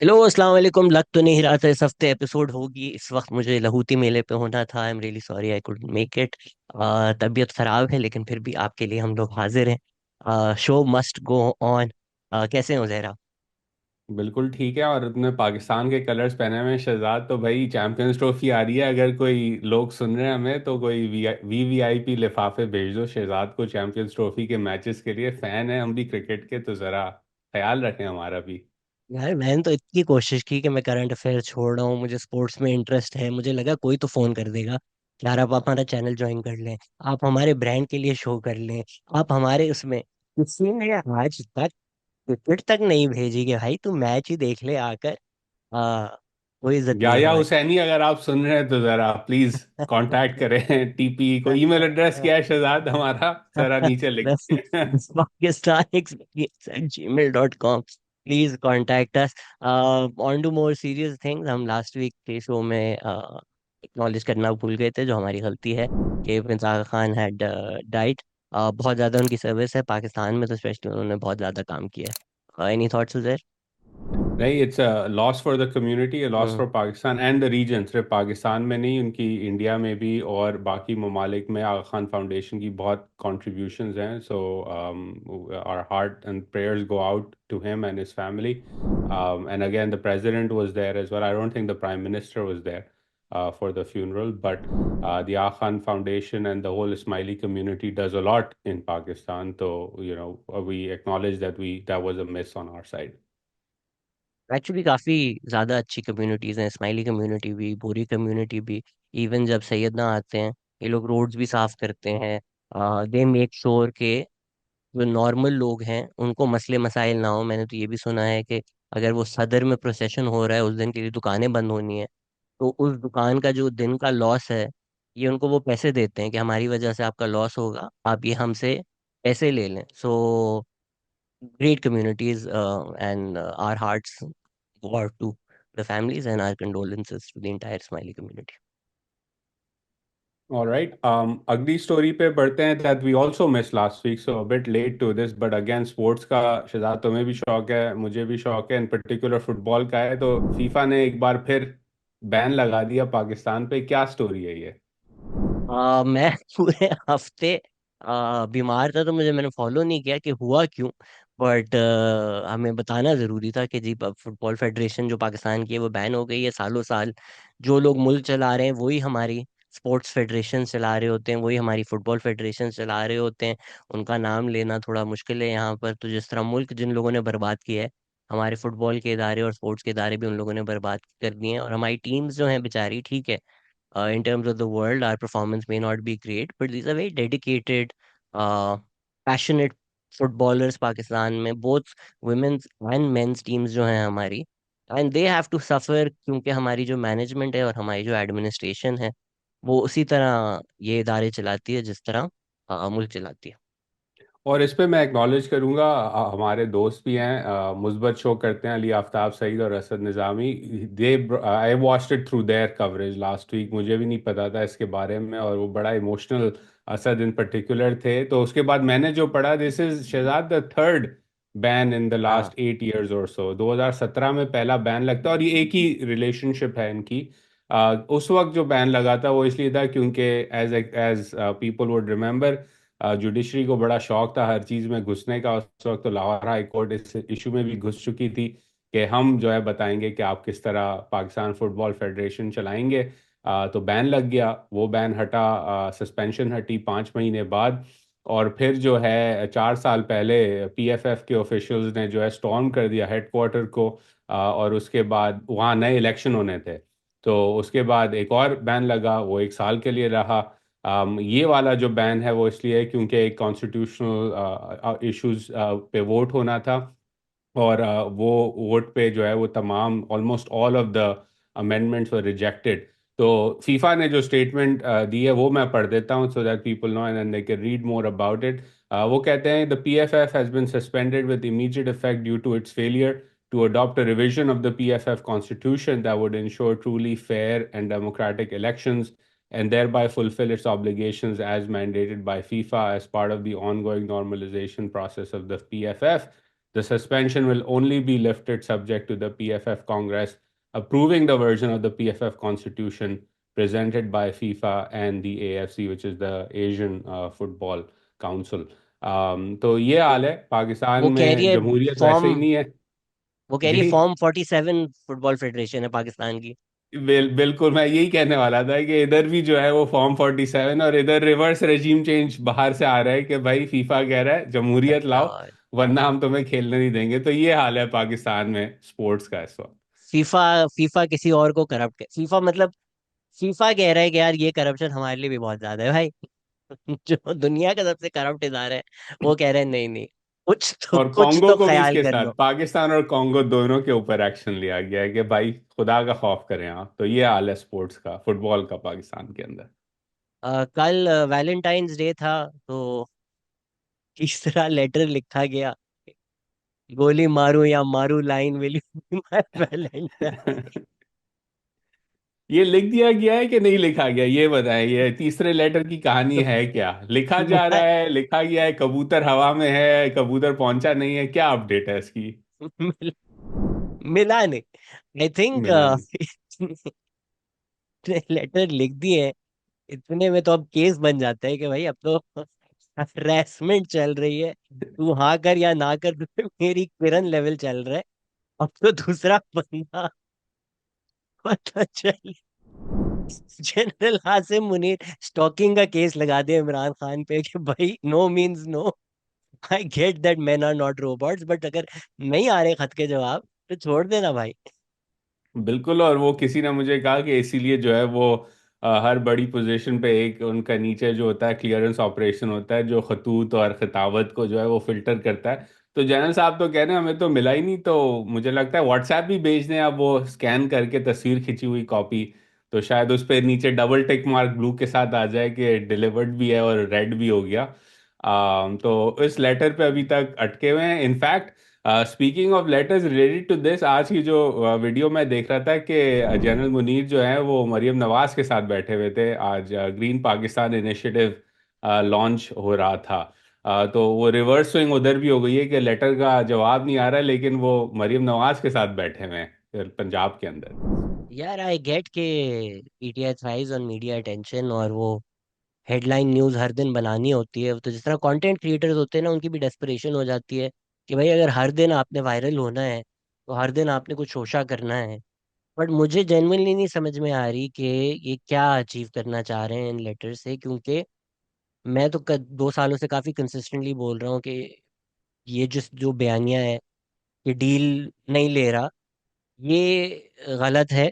Hello अस्सलाम वालेकुम। लग तो नहीं रहा था इस हफ्ते एपिसोड होगी। इस वक्त मुझे लहूती मेले पे होना था। I am really sorry I couldn't make it. तबीयत खराब है लेकिन फिर भी आपके लिए हम लोग हाजिर हैं। Show must go on. कैसे हो जहरा? बिल्कुल ठीक है। और अपने पाकिस्तान के कलर्स पहने हुए हैं शहजाद, तो भाई चैंपियंस ट्रॉफी आ रही है। अगर कोई लोग सुन रहे हैं हमें तो कोई वीवीआईपी लिफाफे भेज दो शहजाद को चैंपियंस ट्रॉफी के मैचेस के लिए। फैन है हम भी क्रिकेट के, तो जरा ख्याल रखें हमारा भी। यार मैंने तो इतनी कोशिश की कि मैं करंट अफेयर छोड़ रहा हूँ, मुझे स्पोर्ट्स में इंटरेस्ट है। मुझे लगा कोई तो फोन कर देगा कि यार आप हमारा चैनल ज्वाइन कर लें, आप हमारे ब्रांड के लिए शो कर लें, आप हमारे उसमें। किसी ने आज तक क्रिकेट तक नहीं भेजी कि भाई तू मैच ही देख ले आकर। कोई इज्जत नहीं है या हमारी। हुसैनी, अगर आप सुन रहे हैं तो जरा प्लीज कांटेक्ट करें टीपी को। ईमेल एड्रेस क्या है शहजाद हमारा, जरा नीचे लिख दें। Pakistan@gmail.com. Please contact us. On to more serious things. हम लास्ट वीक के शो में एक्नॉलेज करना भूल गए थे, जो हमारी गलती है, कि prince Aga Khan had died. बहुत ज़्यादा उनकी सर्विस है पाकिस्तान में, तो स्पेशली उन्होंने बहुत ज़्यादा काम किया है। एनी थॉट्स उधर? नहीं, it's a loss for the community, a loss hmm. For Pakistan and the region. सिर्फ पाकिस्तान में नहीं, उनकी इंडिया में भी और बाकी ममालिक में आगा खान फाउंडेशन की बहुत कंट्रीब्यूशंस हैं। So our heart and prayers go out to him and his family. And again the president was there as well. I don't think the prime minister was there for the funeral, but the Aga Khan Foundation and the whole Ismaili community does a lot in Pakistan. So, we acknowledge that was a miss on our side. Actually काफ़ी ज़्यादा अच्छी communities हैं, smiley community भी, बोरी community भी। Even जब सैयदना आते हैं, ये लोग रोड्स भी साफ करते हैं। दे मेक श्योर के जो नॉर्मल लोग हैं उनको मसले मसाइल ना हो। मैंने तो ये भी सुना है कि अगर वो सदर में प्रोसेशन हो रहा है, उस दिन के लिए दुकानें बंद होनी है, तो उस दुकान का जो दिन का लॉस है, ये उनको वो पैसे देते हैं कि हमारी वजह से आपका लॉस होगा, आप ये हमसे पैसे ले लें। सो great communities, and our hearts go out to the families and our condolences to the entire Smiley community. All right. अगली स्टोरी पे बढ़ते हैं। That we also miss last week, so a bit late to this, but again sports का शहजाद तुम्हें भी शौक है, मुझे भी शौक है, इन पर्टिकुलर फुटबॉल का है। तो फीफा ने एक बार फिर बैन लगा दिया पाकिस्तान पे। क्या स्टोरी है ये? मैं पूरे हफ्ते बीमार था, तो मैंने फॉलो नहीं किया कि हुआ क्यों। बट हमें बताना ज़रूरी था कि जी फुटबॉल फेडरेशन जो पाकिस्तान की है वो बैन हो गई है। सालों साल जो लोग मुल्क चला रहे हैं वही हमारी स्पोर्ट्स फेडरेशन चला रहे होते हैं, वही हमारी फुटबॉल फेडरेशन चला रहे होते हैं। उनका नाम लेना थोड़ा मुश्किल है यहाँ पर। तो जिस तरह मुल्क जिन लोगों ने बर्बाद किया है, हमारे फुटबॉल के इदारे और स्पोर्ट्स के इदारे भी उन लोगों ने बर्बाद कर दिए हैं। और हमारी टीम्स जो हैं बेचारी, ठीक है, in terms of the world, our performance may not be great, but these are very dedicated, passionate footballers Pakistan में, both women's and men's teams जो हैं हमारी। And they have to suffer, क्योंकि हमारी जो मैनेजमेंट है और हमारी जो एडमिनिस्ट्रेशन है वो उसी तरह ये इदारे चलाती है जिस तरह मुल्क चलाती है। और इस पे मैं एक्नॉलेज करूंगा, हमारे दोस्त भी हैं, मुस्बत शो करते हैं, अली आफ्ताब सईद और Asad Nizami. They I watched it through their coverage last week. मुझे भी नहीं पता था इसके बारे में, और वो बड़ा इमोशनल, असद इन पर्टिकुलर थे। तो उसके बाद मैंने जो पढ़ा, this is Shahzad the third ban in the हाँ। लास्ट 8 years और सो। 2017 में पहला बैन लगता है, और ये एक ही रिलेशनशिप है इनकी। उस वक्त जो बैन लगा था वो इसलिए था क्योंकि as as people would remember, judiciary को बड़ा शौक था हर चीज़ में घुसने का। उस वक्त तो लाहौर हाई कोर्ट इस इशू में भी घुस चुकी थी कि हम जो है बताएंगे कि आप किस तरह पाकिस्तान फुटबॉल फेडरेशन चलाएंगे। तो बैन लग गया, वो बैन हटा, सस्पेंशन हटी 5 महीने बाद। और फिर जो है 4 साल पहले पीएफएफ के ऑफिशियल्स ने जो है स्टॉर्म कर दिया हेडक्वार्टर को। और उसके बाद वहाँ नए इलेक्शन होने थे, तो उसके बाद एक और बैन लगा, वो 1 साल के लिए रहा। ये वाला जो बैन है वो इसलिए है क्योंकि एक कॉन्स्टिट्यूशनल इश्यूज पे वोट होना था। और वो वोट पे जो है वो तमाम almost all of the amendments were rejected. तो फीफा ने जो स्टेटमेंट दी है वो मैं पढ़ देता हूँ, so that people know and they can read more about it. वो कहते हैं, the PFF has been suspended with immediate effect due to its failure to adopt a revision of the PFF constitution that would ensure truly fair and democratic elections, and thereby fulfill its obligations as mandated by FIFA as part of the ongoing normalization process of the PFF. The suspension will only be lifted subject to the PFF Congress approving the version of the PFF Constitution presented by FIFA and the AFC, which is the Asian Football Council. तो ये तो हाल है पाकिस्तान वो कह रही में, है जमहूरियत वैसे ही फॉर्म नहीं है। वो कह रही है जी, फॉर्म 47 फुटबॉल फेडरेशन है पाकिस्तान की। बिल्कुल मैं यही कहने वाला था कि इधर भी जो है वो फॉर्म 47, और इधर रिवर्स रेजीम चेंज बाहर से आ रहा है कि भाई फीफा कह रहा है जमहूरियत लाओ, गॉड। वरना हम तुम्हें खेलने नहीं देंगे। तो ये हाल है पाकिस्तान में स्पोर्ट्स का इस वक्त। फीफा फीफा किसी और को करप्ट फीफा मतलब फीफा कह रहा है कि यार ये करप्शन हमारे लिए भी बहुत ज्यादा है भाई। जो दुनिया का सबसे करप्ट इदारा है वो कह रहे हैं नहीं नहीं, और कुछ कॉन्गो तो को भी ख्याल इसके कर साथ, लो। पाकिस्तान और कॉन्गो दोनों के ऊपर एक्शन लिया गया है कि भाई खुदा का खौफ करें आप। तो ये हाल है स्पोर्ट्स का, फुटबॉल का पाकिस्तान के अंदर। कल वैलेंटाइंस डे था तो तीसरा लेटर लिखा गया, गोली मारू या मारू line will you my Valentine. ये लिख दिया गया है कि नहीं लिखा गया, ये बताएं। ये तीसरे लेटर की कहानी तो है क्या? लिखा जा मैं रहा है, लिखा गया है, कबूतर हवा में है, कबूतर पहुंचा नहीं है, क्या अपडेट है इसकी? मिल, मिला नहीं। आई थिंक मिला नहीं। लेटर लिख दिए, इतने में तो अब केस बन जाता है कि भाई अब तो हरेसमेंट चल रही है, तू हाँ कर या ना कर, मेरी किरण लेवल चल रहा है। अब तो दूसरा बंदा पता चल, जनरल हासिम मुनीर स्टॉकिंग का केस लगा दे इमरान खान पे कि भाई no means no. I get that men are not robots, but अगर नहीं आ रहे खत के जवाब तो छोड़ देना भाई। बिल्कुल। और वो किसी ने मुझे कहा कि इसीलिए जो है वो हर बड़ी पोजीशन पे एक उनका नीचे जो होता है क्लियरेंस ऑपरेशन होता है, जो खतूत और खिताबत को जो है वो फिल्टर करता है। तो जनरल साहब तो कह रहे हैं हमें तो मिला ही नहीं, तो मुझे लगता है व्हाट्सएप भी भेज दें अब, वो स्कैन करके तस्वीर खिंची हुई कॉपी, तो शायद उस पर नीचे डबल टिक मार्क ब्लू के साथ आ जाए कि डिलीवर्ड भी है और रेड भी हो गया। तो इस लेटर पे अभी तक अटके हुए हैं। In fact speaking of letters related to this, आज की जो वीडियो मैं देख रहा था कि जनरल मुनीर जो है वो मरीम नवाज के साथ बैठे हुए थे। आज ग्रीन पाकिस्तान इनिशिएटिव लॉन्च हो रहा था। तो वो रिवर्स स्विंग उधर भी हो गई है कि लेटर का जवाब नहीं आ रहा है, लेकिन वो मरीम नवाज के साथ बैठे हुए हैं पंजाब के अंदर। यार आई गेट के PTI thrives on media attention, और वो हेडलाइन न्यूज हर दिन बनानी होती है, तो जिस तरह कंटेंट क्रिएटर्स होते हैं ना उनकी भी डेस्परेशन हो जाती है कि भाई अगर हर दिन आपने वायरल होना है तो हर दिन आपने कुछ शोशा करना है। बट मुझे जेन्युइनली नहीं समझ में आ रही कि ये क्या अचीव करना चाह रहे हैं इन लेटर से, क्योंकि मैं तो 2 सालों से काफी कंसिस्टेंटली बोल रहा हूँ कि ये जो बयानिया है कि डील नहीं ले रहा, ये गलत है।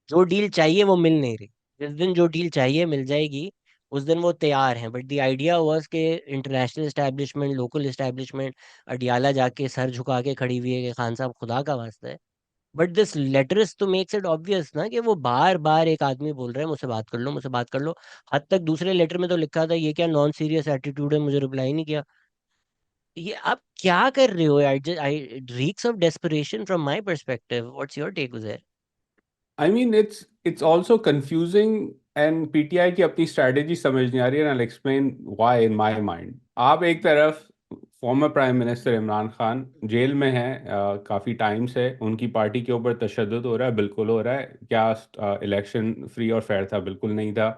जो डील चाहिए वो मिल नहीं रही। जिस दिन जो डील चाहिए मिल जाएगी उस दिन वो तैयार हैं, बट द आइडिया वाज कि international establishment local establishment Adiala जाके सर झुका के खड़ी हुई है कि खान साहब खुदा का वास्ता है। बट दिस लेटर्स तो मेक्स इट ऑब्वियस ना कि वो बार बार एक आदमी बोल रहा है मुझसे बात कर लो मुझसे बात कर लो। हद तक दूसरे लेटर में तो लिखा था ये क्या नॉन सीरियस एटीट्यूड है, मुझे रिप्लाई नहीं किया। ये आप क्या कर रहे हो यार? I reeks of desperation from my perspective, what's your take there? I mean it's also confusing, and PTI की अपनी स्ट्रैटेजी समझ नहीं आ रही है। I explain why in my mind. आप एक तरफ former prime minister Imran Khan jail में हैं, काफ़ी टाइम से उनकी पार्टी के ऊपर तशद्दुद हो रहा है, बिल्कुल हो रहा है। क्या इलेक्शन फ्री और फेयर था? बिल्कुल नहीं था।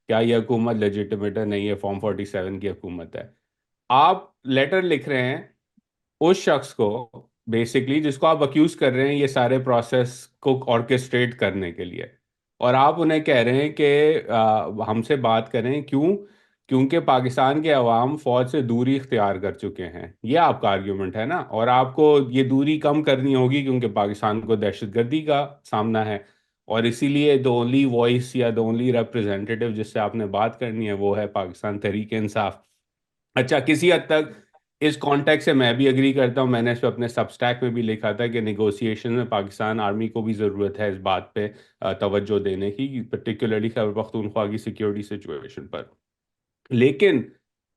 क्या ये हुकूमत लेजिटिमेट है? नहीं है, फॉर्म 47 की हुकूमत है। आप लेटर लिख रहे हैं उस शख्स को, बेसिकली जिसको आप अक्यूज कर रहे हैं ये सारे प्रोसेस को ऑर्केस्ट्रेट करने के लिए, और आप उन्हें कह रहे हैं कि हमसे बात करें। क्यों? क्योंकि पाकिस्तान के अवाम फौज से दूरी इख्तियार कर चुके हैं, ये आपका आर्ग्यूमेंट है ना। और आपको ये दूरी कम करनी होगी क्योंकि पाकिस्तान को दहशतगर्दी का सामना है, और इसीलिए द ओनली वॉइस या द ओनली रिप्रेजेंटेटिव जिससे आपने बात करनी है वो है पाकिस्तान तहरीक इंसाफ। अच्छा, किसी हद तक इस कॉन्टेक्स्ट से मैं भी एग्री करता हूँ। मैंने इस पे अपने सबस्टैक में भी लिखा था कि नेगोशिएशन में पाकिस्तान आर्मी को भी ज़रूरत है इस बात पे तवज्जो देने की, पर्टिकुलरली खैबर पख्तूनख्वा की सिक्योरिटी सिचुएशन पर। लेकिन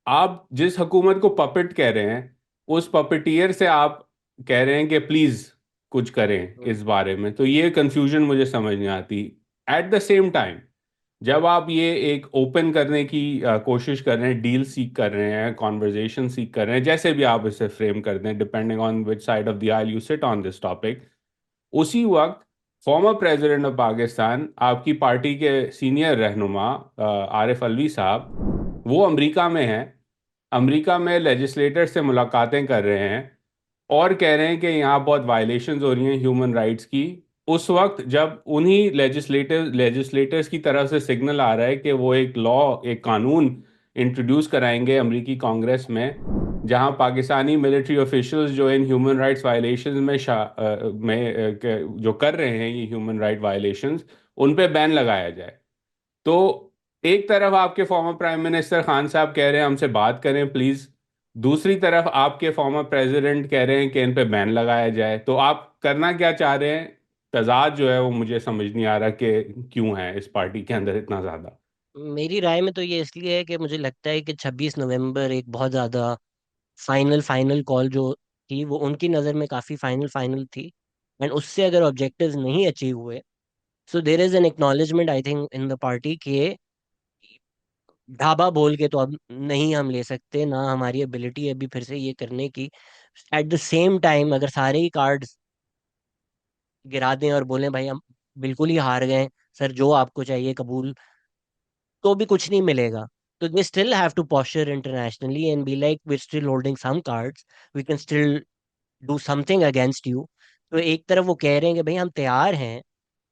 आप जिस हुकूमत को पपेट कह रहे हैं, उस पपेटियर से आप कह रहे हैं कि प्लीज़ कुछ करें इस बारे में, तो ये कंफ्यूजन मुझे समझ नहीं आती। एट द सेम टाइम जब आप ये एक ओपन करने की कोशिश कर रहे हैं, डील सीख कर रहे हैं, कॉन्वर्जेशन सीख कर रहे हैं, जैसे भी आप इसे फ्रेम कर दें, depending on which side of the aisle you sit on this topic, उसी वक्त फॉर्मर प्रेसिडेंट ऑफ पाकिस्तान, आपकी पार्टी के सीनियर रहनुमा आरिफ अलवी साहब, वो अमेरिका में हैं। अमेरिका में लेजिस्लेटर से मुलाकातें कर रहे हैं और कह रहे हैं कि यहाँ बहुत वायलेशंस हो रही हैं ह्यूमन राइट्स की। उस वक्त जब उन्हीं लेजिस्लेटर्स की तरफ से सिग्नल आ रहा है कि वो एक लॉ, एक कानून इंट्रोड्यूस कराएंगे अमेरिकी कांग्रेस में, जहां पाकिस्तानी मिलिट्री ऑफिशियल्स जो इन ह्यूमन राइट्स वायलेशंस जो कर रहे हैं ये ह्यूमन राइट वायलेशंस, उन पे बैन लगाया जाए। तो एक तरफ आपके फॉर्मर प्राइम मिनिस्टर खान साहब कह रहे हैं हमसे बात करें प्लीज, दूसरी तरफ आपके फॉर्मर प्रेसिडेंट कह रहे हैं कि इन पे बैन लगाया जाए। तो आप करना क्या चाह रहे हैं? तजाद जो है वो मुझे समझ नहीं आ रहा कि क्यों है इस पार्टी के अंदर इतना ज्यादा। मेरी राय में तो ये इसलिए है कि मुझे लगता है कि 26 नवंबर एक बहुत ज़्यादा फाइनल फाइनल कॉल जो थी, वो उनकी नज़र में काफ़ी फाइनल फाइनल थी। एंड उससे अगर ऑब्जेक्टिव्स नहीं अचीव हुए, so there is an acknowledgement I think in the party के ढाबा बोल के तो अब नहीं हम ले सकते, ना हमारी एबिलिटी है अभी फिर से ये करने की। एट द सेम टाइम अगर सारे ही कार्ड्स गिरा दें और बोलें भाई हम बिल्कुल ही हार गए, सर जो आपको चाहिए कबूल, तो भी कुछ नहीं मिलेगा। तो they still have to posture internationally and be like we still holding some cards, we can still do something against you. तो एक तरफ वो कह रहे हैं कि भाई हम तैयार हैं,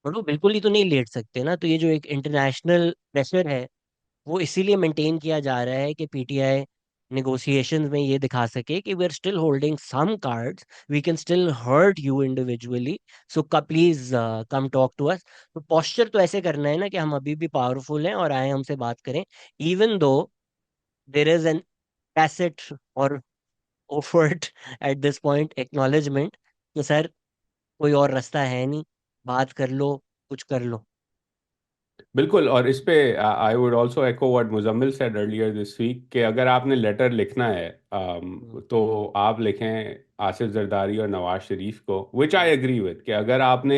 और वो बिल्कुल ही तो नहीं लेट सकते ना। तो ये जो एक इंटरनेशनल प्रेशर है, वो इसीलिए मेंटेन किया जा रहा है कि पीटीआई नेगोशिएशंस में ये दिखा सके कि we are still holding some cards, we can still hurt you individually, so का please come talk to us. तो पोस्चर तो ऐसे करना है ना कि हम अभी भी पावरफुल हैं और आए हमसे बात करें, even though there is N tacit और ओफर्ट एट दिस पॉइंट एक्नॉलेजमेंट कि सर कोई और रास्ता है नहीं, बात कर लो, कुछ कर लो। बिल्कुल। और इस पे I would also echo what Muzammil said earlier this week कि अगर आपने लेटर लिखना है हम्म, तो आप लिखें आसिफ जरदारी और नवाज शरीफ को, विच आई हम्म, एग्री विद, कि अगर आपने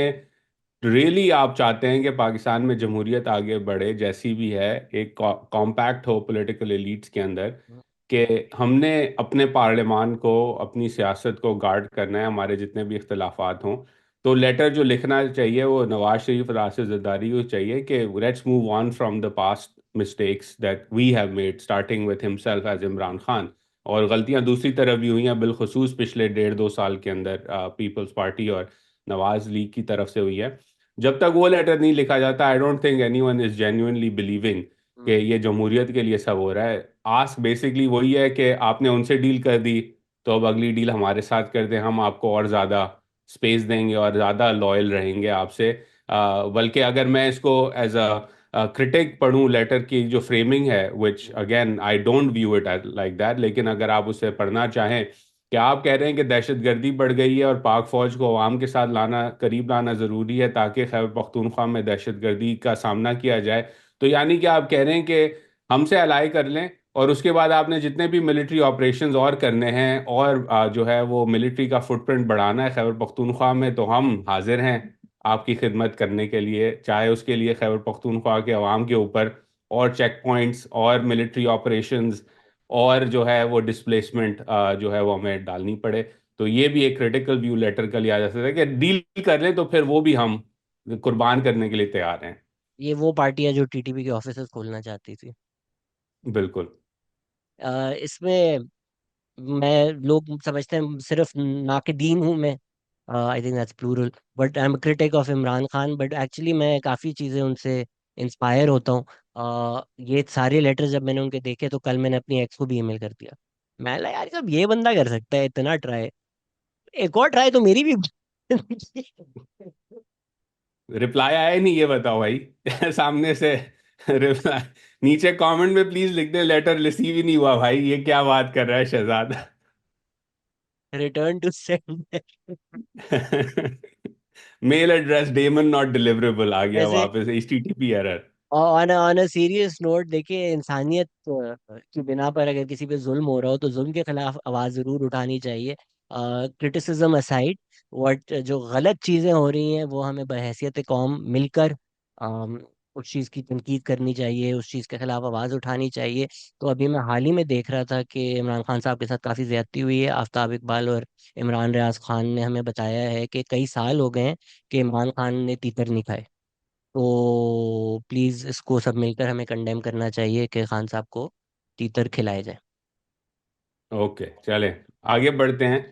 रियली आप चाहते हैं कि पाकिस्तान में जमहूरियत आगे बढ़े, जैसी भी है, एक कॉम्पैक्ट हो पॉलिटिकल एलिट्स के अंदर, हम्म, कि हमने अपने पार्लियामान को, अपनी सियासत को गार्ड करना है, हमारे जितने भी इख्तलाफात हों, तो लेटर जो लिखना चाहिए वो नवाज शरीफ और आसिफ जरदारी को चाहिए कि let's move on from the past mistakes that we have made, starting with himself as Imran Khan. और गलतियां दूसरी तरफ भी हुई हैं, बिलखसूस पिछले 1.5-2 साल के अंदर पीपल्स पार्टी और नवाज लीग की तरफ से हुई है। जब तक वो लेटर नहीं लिखा जाता, आई don't think anyone is genuinely believing कि हम्म, ये जमहूरियत के लिए सब हो रहा है। आस्क बेसिकली वही है कि आपने उनसे डील कर दी, तो अब अगली डील हमारे साथ कर दें, हम आपको और ज़्यादा स्पेस देंगे और ज़्यादा लॉयल रहेंगे आपसे। बल्कि अगर मैं इसको एज अ क्रिटिक पढ़ूं, लेटर की जो फ्रेमिंग है, which hmm, again I don't view it like that, लेकिन अगर आप उसे पढ़ना चाहें, क्या आप कह रहे हैं कि दहशतगर्दी बढ़ गई है और पाक फौज को अवाम के साथ लाना, करीब लाना ज़रूरी है ताकि खैबर पख्तूनख्वा में दहशतगर्दी का सामना किया जाए? तो यानी कि आप कह रहे हैं कि हमसे अलाई कर लें, और उसके बाद आपने जितने भी मिलिट्री ऑपरेशंस और करने हैं और जो है वो मिलिट्री का फुटप्रिंट बढ़ाना है खैबर पख्तूनख्वा में, तो हम हाजिर हैं आपकी खिदमत करने के लिए, चाहे उसके लिए खैबर पख्तूनख्वा के अवाम के ऊपर और चेक पॉइंट्स और मिलिट्री ऑपरेशंस और जो है वो डिस्प्लेसमेंट जो है वो हमें डालनी पड़े। तो ये भी एक क्रिटिकल व्यू लेटर का लिया जा सकता है कि डील कर लें तो फिर वो भी हम कुर्बान करने के लिए तैयार हैं। ये वो पार्टी है जो टीटीपी के ऑफिस खोलना चाहती थी। बिल्कुल। इसमें मैं, लोग समझते हैं सिर्फ नाकदीन हूँ मैं, I think that's plural, but I am critic of Imran Khan, but actually मैं काफ़ी चीज़ें उनसे इंस्पायर होता हूँ। ये सारे लेटर्स जब मैंने उनके देखे तो कल मैंने अपनी एक्स को भी ईमेल कर दिया। मैं लगा यार जब ये बंदा कर सकता है इतना ट्राई, एक और ट्राई तो मेरी भी रिप्लाई आया ही नहीं, ये बताओ भाई। सामने से रिप्लाई नीचे कमेंट में प्लीज लिख दें लेटर रिसीव ही नहीं हुआ, भाई ये क्या बात कर रहा है Shahzad. Return to send. Mail address daemon not deliverable आ गया वैसे वापस, HTTP error. On a serious note देखिए, इंसानियत की बिना पर अगर किसी पे जुल्म हो रहा हो तो जुल्म के खिलाफ आवाज जरूर उठानी चाहिए। क्रिटिसिज्म असाइड, व्हाट जो गलत चीजें हो रही हैं वो हमें बहैसियत कौम मिलकर उस चीज़ की तनकीद करनी चाहिए, उस चीज़ के खिलाफ आवाज़ उठानी चाहिए। तो अभी मैं हाल ही में देख रहा था कि इमरान खान साहब के साथ काफ़ी ज्यादती हुई है। आफ्ताब इकबाल और इमरान रियाज खान ने हमें बताया है कि कई साल हो गए हैं कि इमरान खान ने तीतर नहीं खाए। तो प्लीज़ इसको सब मिलकर हमें कंडेम करना चाहिए कि खान साहब को तीतर खिलाए जाए। ओके, चलें आगे बढ़ते हैं।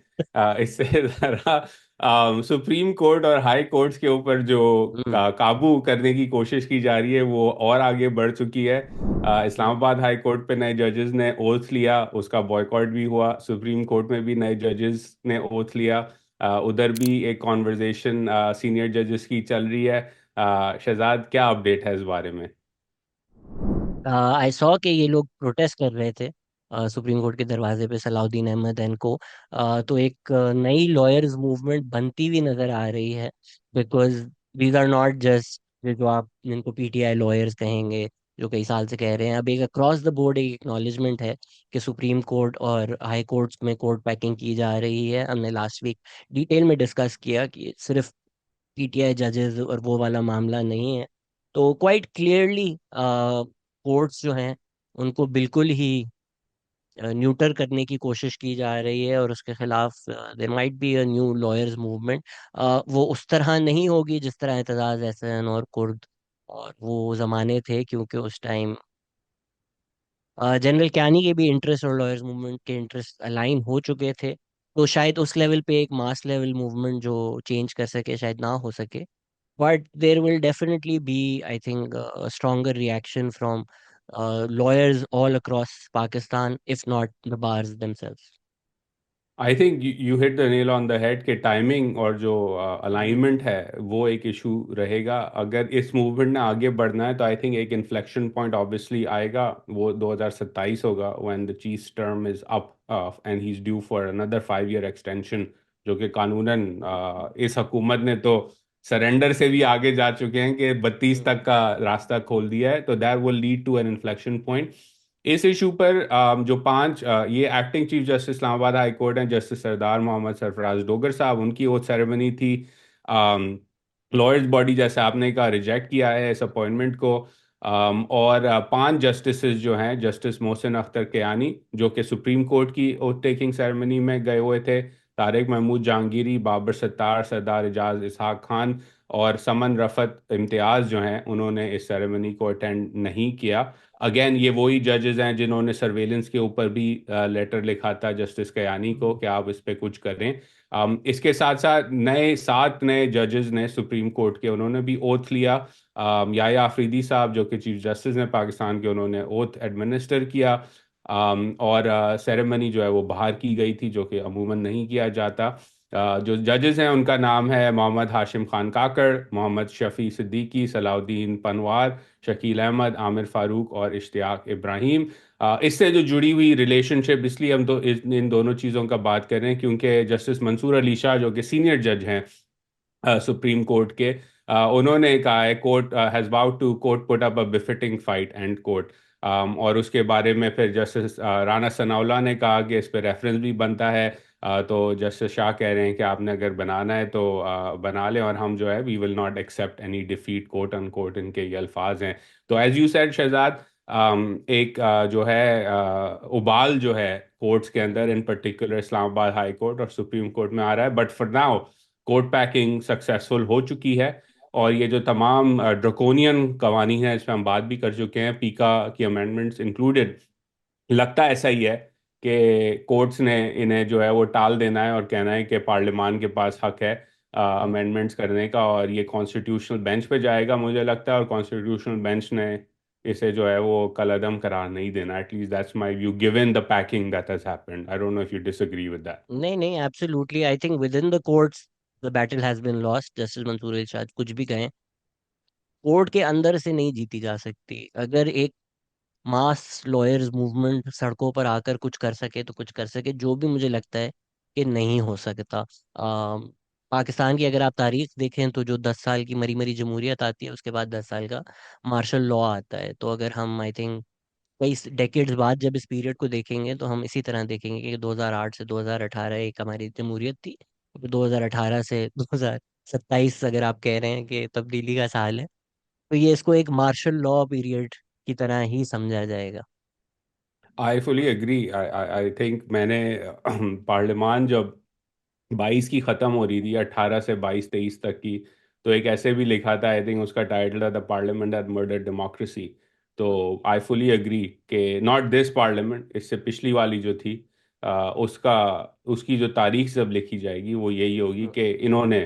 इससे ज़रा सुप्रीम कोर्ट और हाई कोर्ट्स के ऊपर जो हम्म। काबू करने की कोशिश की जा रही है वो और आगे बढ़ चुकी है। हम्म। इस्लामाबाद हाई कोर्ट पे नए जजेस ने ओथ लिया, उसका बॉयकॉट भी हुआ। सुप्रीम कोर्ट में भी नए जजेस ने ओथ लिया। उधर भी एक कॉन्वर्जेशन सीनियर जजेस की चल रही है। शहजाद, क्या अपडेट है इस बारे में? आई सॉ कि ये लोग प्रोटेस्ट कर रहे थे सुप्रीम कोर्ट के दरवाजे पे, सलाउद्दीन अहमद एंड को। तो एक नई लॉयर्स मूवमेंट बनती हुई नजर आ रही है। Because these are not just जो आप जिनको पीटीआई लॉयर्स कहेंगे, जो कई साल से कह रहे हैं। अब एक अक्रॉस द बोर्ड एक एक्नॉलेजमेंट है कि सुप्रीम कोर्ट और हाई कोर्ट्स में कोर्ट पैकिंग की जा रही है। हमने लास्ट वीक डिटेल में डिस्कस किया कि सिर्फ पीटीआई जजेस और वो वाला मामला नहीं है। तो क्वाइट क्लियरली कोर्ट्स जो हैं उनको बिल्कुल ही न्यूटर करने की कोशिश की जा रही है, और उसके खिलाफ there might be a new lawyers movement. वो उस तरह नहीं होगी जिस तरह एतजाज एहसन और कुर्द और वो जमाने थे, क्योंकि उस टाइम जनरल क्यानी के भी इंटरेस्ट और लॉयर्स मूवमेंट के इंटरेस्ट अलाइन हो चुके थे। तो शायद उस लेवल पे एक मास लेवल मूवमेंट जो चेंज कर सके शायद ना हो सके। But there will definitely be, I think, a stronger reaction from lawyers all across Pakistan, if not the bars themselves. I think you hit the nail on the head के timing और जो हम्म। Alignment है वो एक issue रहेगा। अगर इस movement ने आगे बढ़ना है तो आई थिंक एक इन्फ्लेक्शन पॉइंट ऑब्वियसली आएगा, वो 2027 होगा, when the chief term is up and he is due for another 5 year extension, जो कि कानूनन इस हुकूमत ने तो सरेंडर से भी आगे जा चुके हैं कि 32 हम्म। तक का रास्ता खोल दिया है। तो that will lead to an inflection point. इस इशू पर जो पांच ये acting chief justice Islamabad high court हैं, जस्टिस सरदार मोहम्मद सरफराज डोगर साहब, उनकी ओथ सेरेमनी थी। लॉयर्स बॉडी, जैसे आपने कहा, रिजेक्ट किया है इस अपॉइंटमेंट को। और पांच जस्टिसेस जो हैं, जस्टिस मोहसिन अख्तर कियानी जो कि सुप्रीम कोर्ट की ओथ टेकिंग सेरेमनी में गए हुए थे, तारिक महमूद जहांगीरी, बाबर सत्तार, सरदार एजाज इसहाक खान और समन रफत इम्तियाज जो हैं, उन्होंने इस सेरेमनी को अटेंड नहीं किया। अगेन ये वही जजेस हैं जिन्होंने सर्वेलेंस के ऊपर भी लेटर लिखा था जस्टिस कयानी को हम्म। कि आप इस पे कुछ करें। इसके साथ साथ नए 7 नए जजेस ने सुप्रीम कोर्ट के, उन्होंने भी ओथ लिया। याया आफरीदी साहब जो कि चीफ जस्टिस हैं पाकिस्तान के, उन्होंने ओथ एडमिनिस्टर किया। और सेरेमनी जो है वो बाहर की गई थी, जो कि अमूमन नहीं किया जाता। जो जजेस हैं उनका नाम है मोहम्मद हाशिम खान काकड़, मोहम्मद शफी सिद्दीकी, सलाउद्दीन पनवार, शकील अहमद, आमिर फारूक और इश्तियाक इब्राहिम। इससे जो जुड़ी हुई रिलेशनशिप, इसलिए हम तो इन दोनों चीज़ों का बात कर रहे हैं क्योंकि जस्टिस मंसूर अली शाह जो कि सीनियर जज हैं सुप्रीम कोर्ट के, उन्होंने कहा है court has bout to court put up a befitting fight and court. और उसके बारे में फिर जस्टिस राना सनाउल्लाह ने कहा कि इस पर रेफरेंस भी बनता है। तो जस्टिस शाह कह रहे हैं कि आपने अगर बनाना है तो बना लें, और हम जो है we will not accept any defeat, court अन कोर्ट, इनके ये अल्फाज हैं। तो एज यू सेड शहजाद, एक जो है उबाल जो है कोर्ट्स के अंदर, इन पर्टिकुलर इस्लामाबाद हाई कोर्ट और सुप्रीम कोर्ट में आ रहा है, but for now court packing successful हो चुकी है। और ये जो तमाम ड्रकोनियन कवानी है, इस पर हम बात भी कर चुके हैं, पीका की अमेंडमेंट्स इंक्लूडेड, लगता ऐसा ही है कि कोर्ट्स ने इन्हें जो है वो टाल देना है और कहना है कि पार्लियामान के पास हक है हम्म। अमेंडमेंट्स करने का, और ये कॉन्स्टिट्यूशनल बेंच पे जाएगा मुझे लगता है, और कॉन्स्टिट्यूशनल बेंच ने इसे जो है वो कलअदम करार नहीं देना। At least that's my view given the packing that has happened. I don't know if you disagree with that. नहीं नहीं, absolutely, I think within the courts the battle has been lost. Justice Mansoor Ali Shah कुछ भी कहें, court के अंदर से नहीं जीती जा सकती। अगर एक मास लॉयर्स मूवमेंट सड़कों पर आकर कुछ कर सके तो कुछ कर सके, जो भी मुझे लगता है कि नहीं हो सकता। पाकिस्तान की अगर आप तारीख देखें तो जो 10 साल की मरी मरी जमहूरियत आती है, उसके बाद 10 साल का मार्शल लॉ आता है। तो अगर हम आई थिंक कई डेकेड्स बाद जब इस पीरियड को देखेंगे तो हम इसी तरह देखेंगे कि 2008 से 2018 एक हमारी जमहूरियत थी, 2018 से 2027 अगर आप कह रहे हैं कि तब्दीली का साल है, तो ये इसको एक मार्शल लॉ पीरियड की तरह ही समझा जाएगा। I fully agree. I I think मैंने पार्लियामान जब 22 की ख़त्म हो रही थी, 18 से 22-23 तक की, तो एक ऐसे भी लिखा था, आई थिंक उसका टाइटल था the parliament that murdered democracy. तो आई फुली एग्री कि नॉट दिस पार्लियामेंट, इससे पिछली वाली जो थी, उसका उसकी जो तारीख जब लिखी जाएगी वो यही होगी कि इन्होंने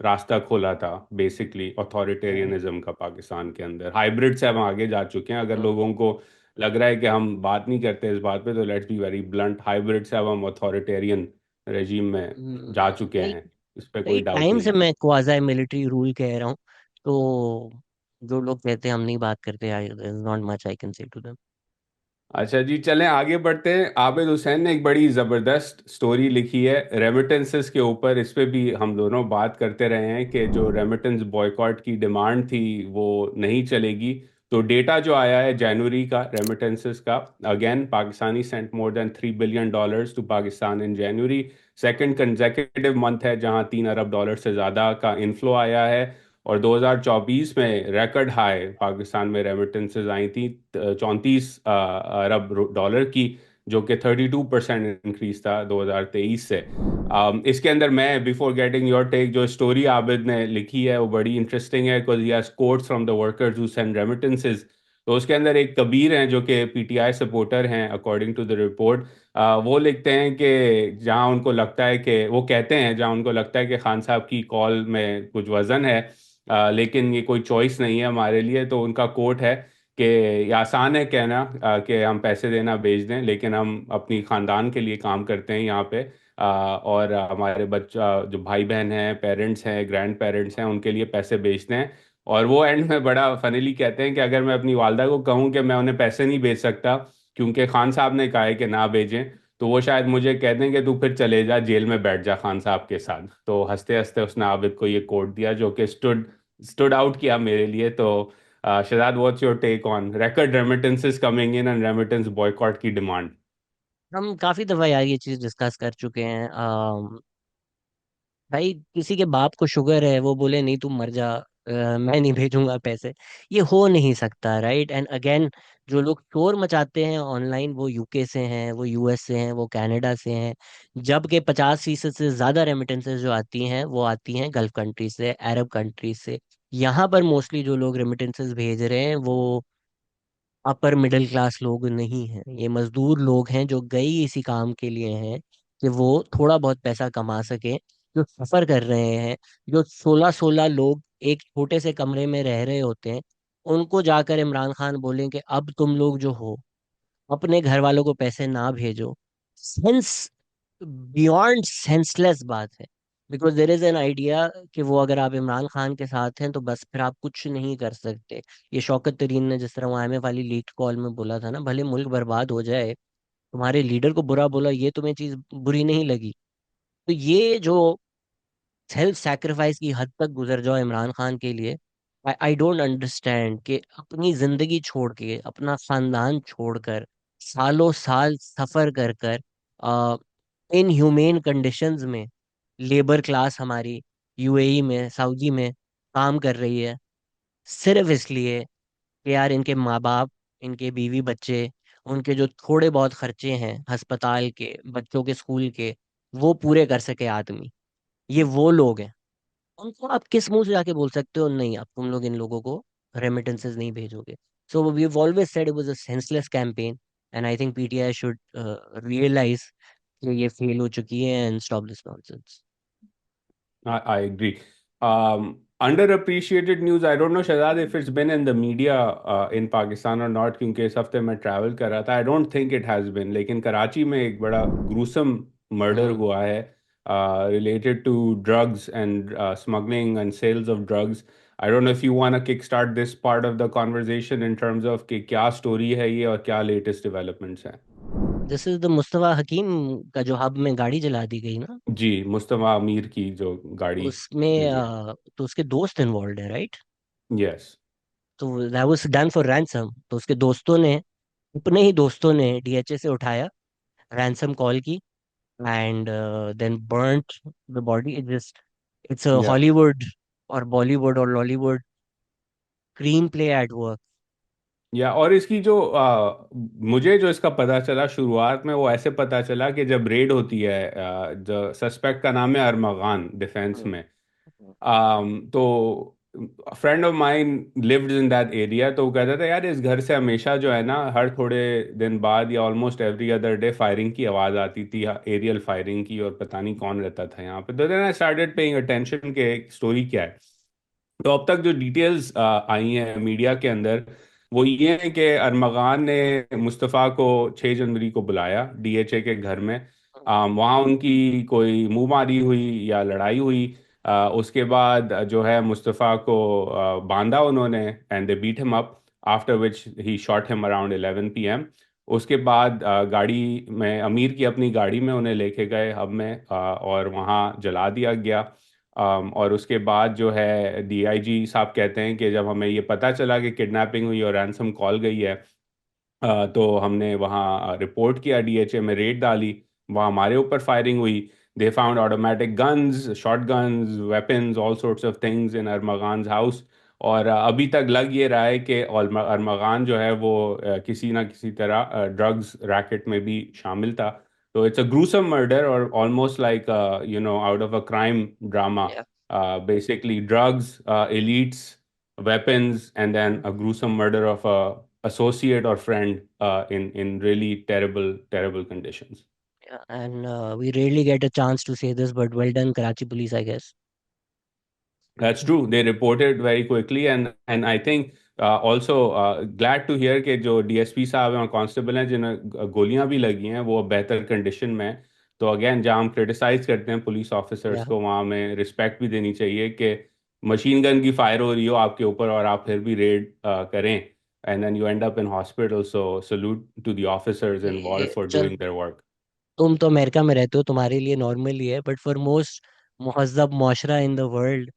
रास्ता खोला था बेसिकली ऑथोरिटेरियनिज्म का पाकिस्तान के अंदर। हाइब्रिड से हम आगे जा चुके हैं। अगर लोगों को लग रहा है कि हम बात नहीं करते इस बात पे, तो let's be very blunt, hybrid से अब हम ऑथोरिटेरियन रजीम में जा चुके कई हैं। इस पर कई कोई डाउट टाइम नहीं से है। मैं क्वाज़ी मिलिट्री रूल कह रहा हूँ। तो जो लोग कहते हैं हम नहीं बात करते, I not much I can say to them. अच्छा जी, चलें आगे बढ़ते हैं। आबिद हुसैन ने एक बड़ी ज़बरदस्त स्टोरी लिखी है रेमिटेंसेस के ऊपर। इस पे भी हम दोनों बात करते रहे हैं कि जो रेमिटेंस बॉयकॉट की डिमांड थी वो नहीं चलेगी। तो डेटा जो आया है जनवरी का रेमिटेंसेस का, again Pakistani sent more than $3 billion to Pakistan in January. Second consecutive month है जहां $3 अरब से ज़्यादा का इनफ्लो आया है। और 2024 में रिकॉर्ड हाई पाकिस्तान में रेमिटेंसेस आई थी 34 अरब डॉलर की, जो कि 32% इंक्रीज था 2023 से। इसके अंदर मैं, बिफोर गेटिंग योर टेक, जो स्टोरी आबिद ने लिखी है वो बड़ी इंटरेस्टिंग है, because he has quotes from the workers who send remittances. तो उसके अंदर एक कबीर हैं जो कि पीटीआई सपोर्टर हैं, अकॉर्डिंग टू द रिपोर्ट। वो लिखते हैं कि जहां उनको लगता है कि, वो कहते हैं जहां उनको लगता है कि खान साहब की कॉल में कुछ वजन है, लेकिन ये कोई चॉइस नहीं है हमारे लिए। तो उनका कोट है कि ये आसान है कहना कि हम पैसे देना बेच दें, लेकिन हम अपनी खानदान के लिए काम करते हैं यहाँ पे। और हमारे बच्चा जो भाई बहन हैं, पेरेंट्स हैं, ग्रैंड पेरेंट्स हैं, उनके लिए पैसे बेचते हैं। और वो एंड में बड़ा फनीली कहते हैं कि अगर मैं अपनी वालदा को कहूँ कि मैं उन्हें पैसे नहीं भेज सकता क्योंकि खान साहब ने कहा है कि ना भेजें, तो वो शायद मुझे कह दें कि तू फिर चले जा जेल में बैठ जा खान साहब के साथ। तो हंसते हंसते उसने आबिद को ये कोट दिया जो कि स्टूड स्टूड आउट किया मेरे लिए। तो Shahzad, what's your take on record remittances coming in and remittance boycott की डिमांड? हम काफी दफा यार ये चीज डिस्कस कर चुके हैं। भाई किसी के बाप को शुगर है, वो बोले नहीं तुम मर जा, मैं नहीं भेजूंगा पैसे, ये हो नहीं सकता, राइट? एंड अगेन, जो लोग शोर मचाते हैं ऑनलाइन, वो यूके से हैं, वो यूएस से हैं, वो कनाडा से हैं। जबकि 50% से ज्यादा रेमिटेंसेज जो आती हैं वो आती हैं गल्फ कंट्री से, अरब कंट्री से। यहाँ पर मोस्टली जो लोग रेमिटेंसेज भेज रहे हैं वो अपर मिडिल क्लास लोग नहीं हैं, ये मजदूर लोग हैं जो गए इसी काम के लिए हैं कि वो थोड़ा बहुत पैसा कमा सके, जो सफर कर रहे हैं, जो 16-16 लोग एक छोटे से कमरे में रह रहे होते हैं। उनको जाकर इमरान खान बोलें कि अब तुम लोग जो हो अपने घर वालों को पैसे ना भेजो, सेंस बियॉन्ड सेंसलेस बात है। Because there is an idea कि वो अगर आप इमरान खान के साथ हैं तो बस फिर आप कुछ नहीं कर सकते। ये शौकत तरीन ने जिस तरह वो आईएमएफ वाली लीड कॉल में बोला था ना, भले मुल्क बर्बाद हो जाए, तुम्हारे लीडर को बुरा बोला ये तुम्हें चीज बुरी नहीं लगी। तो ये जो सेल्फ सैक्रिफाइस की हद तक गुजर जाओ इमरान खान के लिए, आई डोंट अंडरस्टैंड कि अपनी जिंदगी छोड़ के, अपना खानदान छोड़कर, सालों साल सफर कर कर इन ह्यूमेन कंडीशंस में लेबर क्लास हमारी यूएई में, सऊदी में काम कर रही है, सिर्फ इसलिए कि यार इनके माँ बाप, इनके बीवी बच्चे, उनके जो थोड़े बहुत खर्चे हैं अस्पताल के, बच्चों के स्कूल के, वो पूरे कर सके आदमी। ये वो लोग हैं, उनको आप किस मुंह से जाके बोल सकते हो नहीं आप, तुम लोग इन लोगों को रेमिटेंसेस नहीं भेजोगे? So we have always said it was a senseless campaign, and I think PTI should realise कि ये फेल हो चुकी है and stop this nonsense. I agree. Underappreciated news. I don't know, Shahzad, if it's been in the media in Pakistan or not, क्योंकि इस हफ्ते मैं travel कर रहा था। I don't think it has been, लेकिन कराची में एक बड़ा gruesome मर्डर हम्म। हुआ है related to drugs and smuggling and sales of drugs. I don't know if you want to kickstart this part of the conversation in terms of कि क्या story है ये और क्या latest developments हैं। दिस इज द मुस्तफा हकीम का जो hub में गाड़ी जला दी गई ना, जी, मुस्तफ़ा अमीर की जो गाड़ी उसमें जली है। तो उसके दोस्त इन्वॉल्व है, राइट? यस। तो that was done for ransom, तो उसके दोस्तों ने, अपने ही दोस्तों ने डीएचए से उठाया, रैंसम कॉल की, and then burnt the body. It just, it's या हॉलीवुड और बॉलीवुड और Lollywood screenplay at work. या और इसकी जो मुझे जो इसका पता चला शुरुआत में, वो ऐसे पता चला कि जब रेड होती है, जो सस्पेक्ट का नाम है अरमगान डिफेंस में। तो friend of mine lived in that area, तो वो कहता था यार इस घर से हमेशा जो है ना, हर थोड़े दिन बाद या almost every other day firing की आवाज़ आती थी, एरियल फायरिंग की, और पता नहीं कौन रहता था यहाँ पे। तो then I started paying attention के स्टोरी क्या है। तो अब तक जो डिटेल्स आई हैं मीडिया के अंदर, वो ये है कि अरमगान ने मुस्तफ़ा को 6 जनवरी को बुलाया डीएचए के घर में। वहाँ उनकी कोई मुंहमारी हुई या लड़ाई हुई। उसके बाद जो है मुस्तफ़ा को बांधा उन्होंने, and they beat him up, after which he shot him around 11 PM। उसके बाद गाड़ी में, अमीर की अपनी गाड़ी में उन्हें लेके गए हब में, और वहाँ जला दिया गया। और उसके बाद जो है डीआईजी साहब कहते हैं कि जब हमें ये पता चला कि किडनैपिंग हुई और रैंसम कॉल गई है, तो हमने वहाँ रिपोर्ट किया, डीएचए में रेड डाली, वहाँ हमारे ऊपर फायरिंग हुई। They found automatic guns, shot guns, weapons, all sorts of things in Armaghan house. और अभी तक लग ये रहा है कि अरमगान जो है वो किसी ना किसी तरह ड्रग्स रैकेट में भी शामिल था। तो इट्स अ ग्रूसम मर्डर, और almost like out of a crime drama. Basically drugs, elites, weapons, and then a gruesome murder of a associate or friend in really terrible conditions. Yeah, and we rarely get a chance to say this, but well done, Karachi police, I guess. That's true. They reported very quickly, and I think also glad to hear कि जो DSP साहब हैं और constable हैं जिन्हें गोलियां भी लगी हैं, वो अब बेहतर कंडीशन में हैं। तो अगेन, जहाँ हम क्रिटिसाइज करते हैं पुलिस ऑफिसर्स Yeah, को, वहाँ हमें रिस्पेक्ट भी देनी चाहिए कि मशीन गन की फायर हो रही हो आपके ऊपर और आप फिर भी रेड करें, and then you end up in hospital. So salute to the officers involved for चल, डूइंग देयर वर्क। तुम तो अमेरिका में रहते हो, तुम्हारे लिए नॉर्मल ही है, बट फॉर मोस्ट मुहज़्ज़ब मुआशरा इन द वर्ल्ड,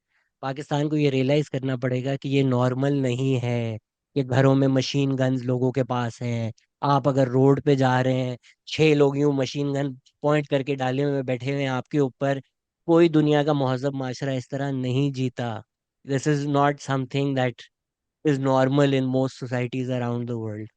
पाकिस्तान को ये रियलाइज करना पड़ेगा कि ये नॉर्मल नहीं है कि घरों में मशीन गन्स लोगों के पास हैं। आप अगर रोड पे जा रहे हैं, 6 लोग यूं मशीन गन पॉइंट करके डाले हुए बैठे हुए हैं आपके ऊपर, कोई दुनिया का मुहज़्ज़ब माशरा इस तरह नहीं जीता। This is not something that is normal in most societies around the world.